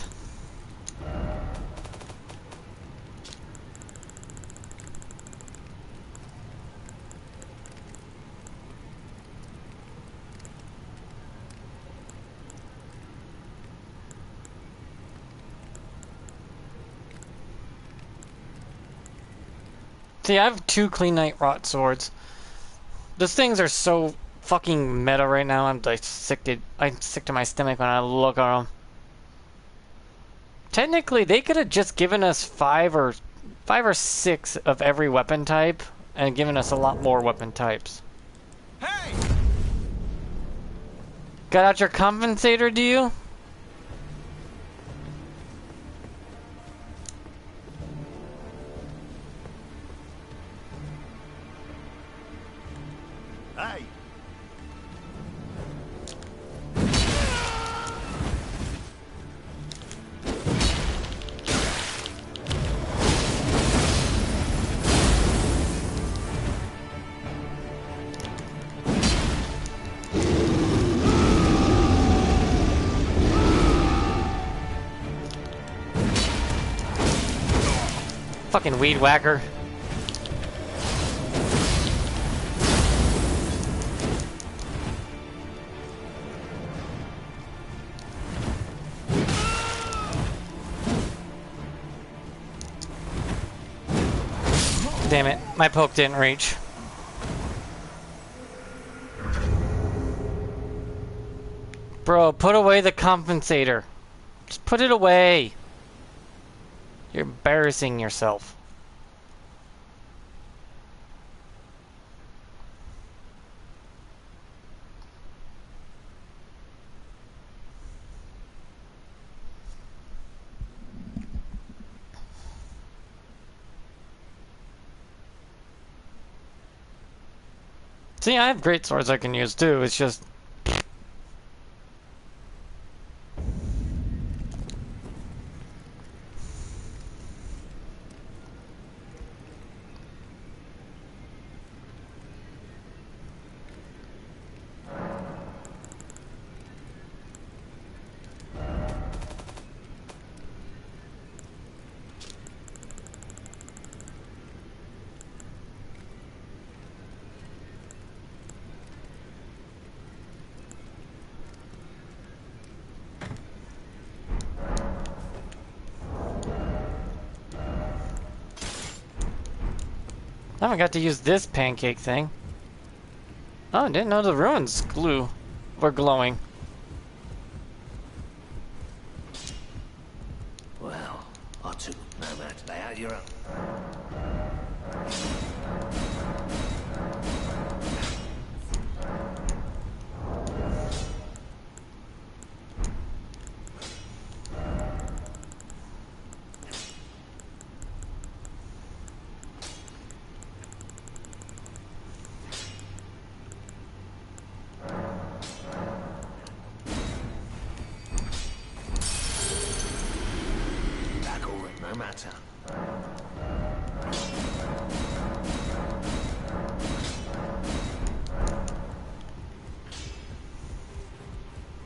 See, I have 2 Clean Knight Rot swords. Those things are so fucking meta right now. I'm like I'm sick to my stomach when I look at them. Technically, they could have just given us 5 or 6 of every weapon type and given us a lot more weapon types. Hey! Got out your compensator, do you? Hey! Fucking weed whacker. Damn it, my poke didn't reach. Bro, put away the compensator. Just put it away. You're embarrassing yourself. See, I have great swords I can use too. It's just I haven't got to use this pancake thing. Oh, I didn't know the ruins were glowing. Well, I took no matter. Lay out your own. Back all right, no matter.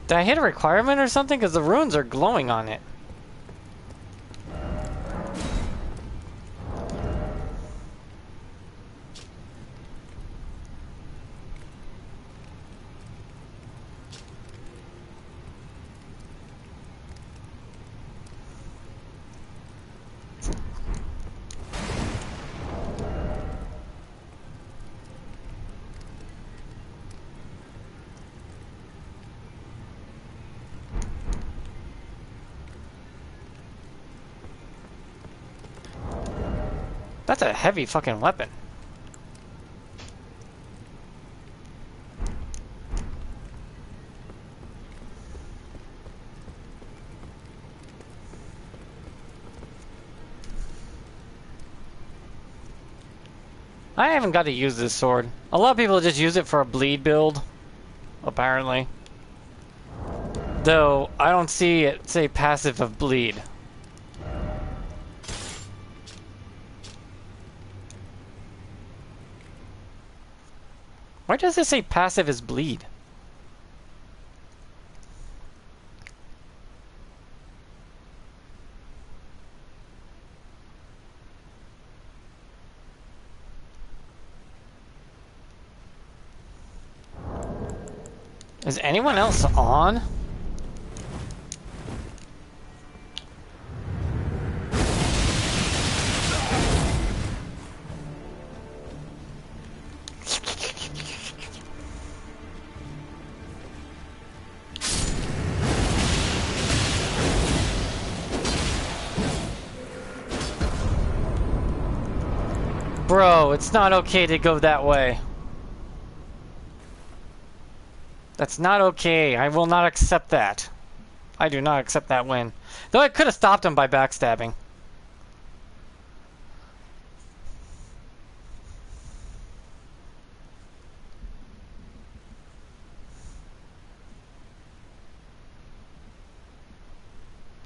Did I hit a requirement or something? Because the runes are glowing on it. That's a heavy fucking weapon. I haven't got to use this sword. A lot of people just use it for a bleed build, apparently. Though, I don't see it say passive of bleed. Why does it say passive is bleed? Is anyone else on? Bro, it's not okay to go that way. That's not okay. I will not accept that. I do not accept that win. Though I could have stopped him by backstabbing.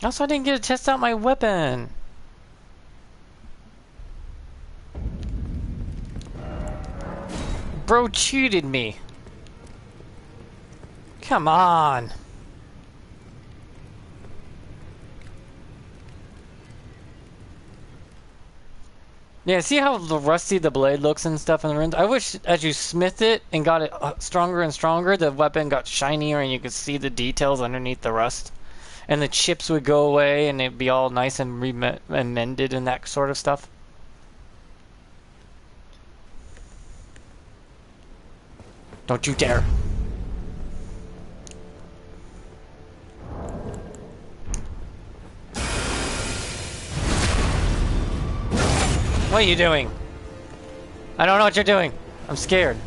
Also, I didn't get to test out my weapon. Bro cheated me. Come on. Yeah, see how rusty the blade looks and stuff in the runes? I wish as you smith it and got it stronger and stronger, the weapon got shinier and you could see the details underneath the rust. And the chips would go away and it'd be all nice and mended and that sort of stuff. Don't you dare. What are you doing? I don't know what you're doing. I'm scared.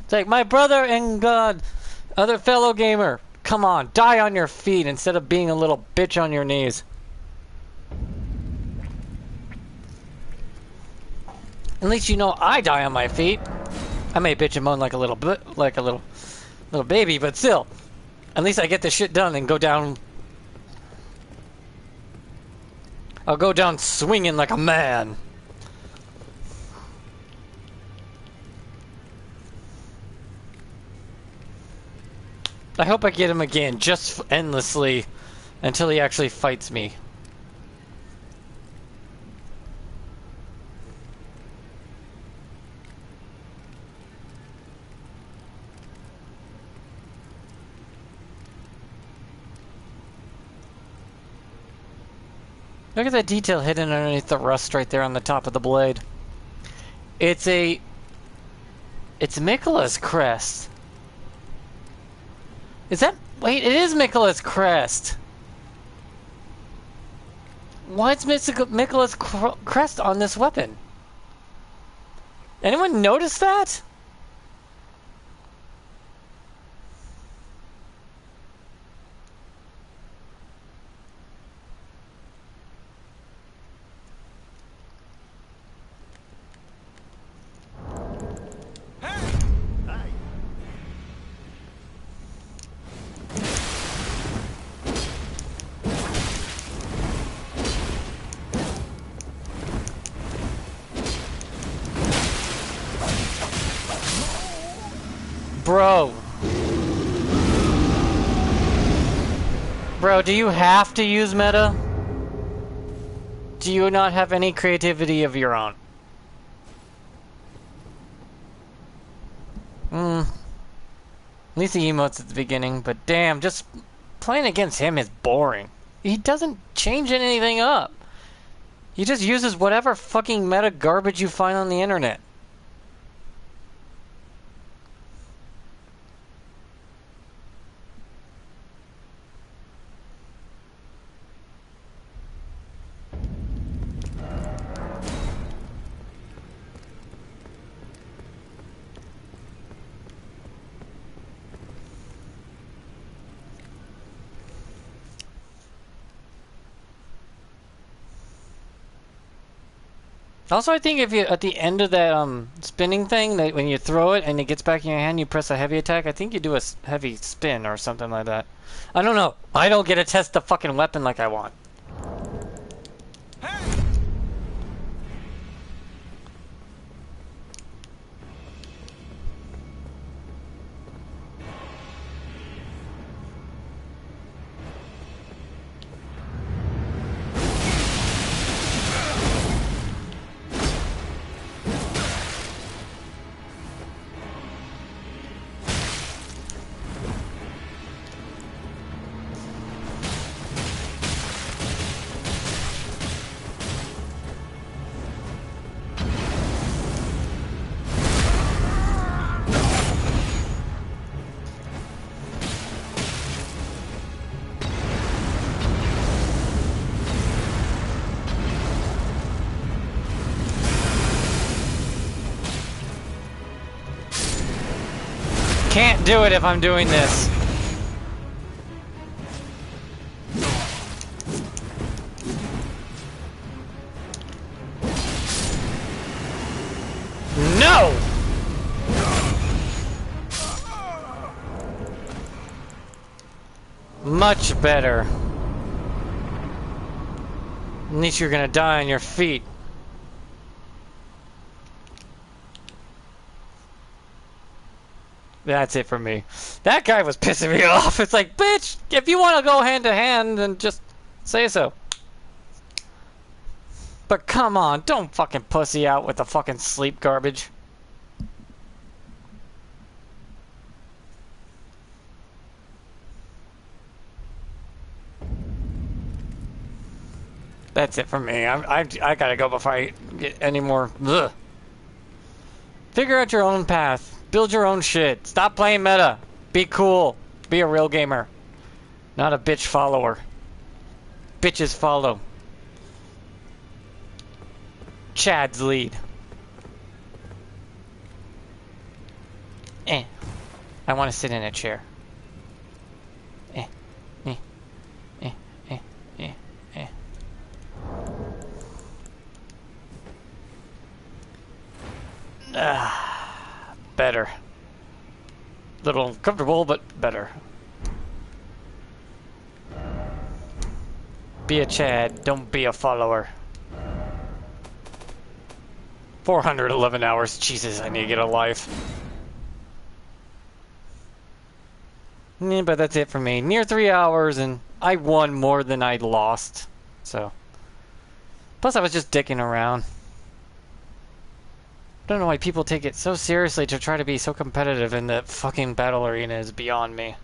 It's like, my brother and God, other fellow gamer, come on, die on your feet instead of being a little bitch on your knees. At least you know I die on my feet. I may bitch and moan like a little little baby, but still, at least I get this shit done and go down. I'll go down swinging like a man. I hope I get him again, just endlessly, until he actually fights me. Look at that detail hidden underneath the rust right there on the top of the blade. It's Mikola's crest. Is that... Wait, it is Mikola's crest. Why's Mikola's crest on this weapon? Anyone notice that? Bro. Bro, do you have to use meta? Do you not have any creativity of your own? At least the emotes at the beginning, but damn, just playing against him is boring. He doesn't change anything up. He just uses whatever fucking meta garbage you find on the internet. Also, I think if you at the end of that spinning thing, that when you throw it and it gets back in your hand, you press a heavy attack. I think you do a heavy spin or something like that. I don't know. I don't get to test the fucking weapon like I want. Can't do it if I'm doing this. No! Much better. At least you're gonna die on your feet. That's it for me. That guy was pissing me off. It's like, bitch, if you want to go hand to hand, then just say so. But come on, don't fucking pussy out with the fucking sleep garbage. That's it for me. I gotta go before I get any more. Ugh. Figure out your own path. Build your own shit. Stop playing meta. Be cool. Be a real gamer. Not a bitch follower. Bitches follow. Chad's lead. I want to sit in a chair. Eh. Eh. Eh. Eh. Eh. Eh. Better. Little uncomfortable, but better. Be a Chad, don't be a follower. 411 hours. Jesus, I need to get a life. Yeah, but that's it for me. Near 3 hours, and I won more than I lost. So. Plus, I was just dicking around. I don't know why people take it so seriously to try to be so competitive in the fucking battle arena is beyond me.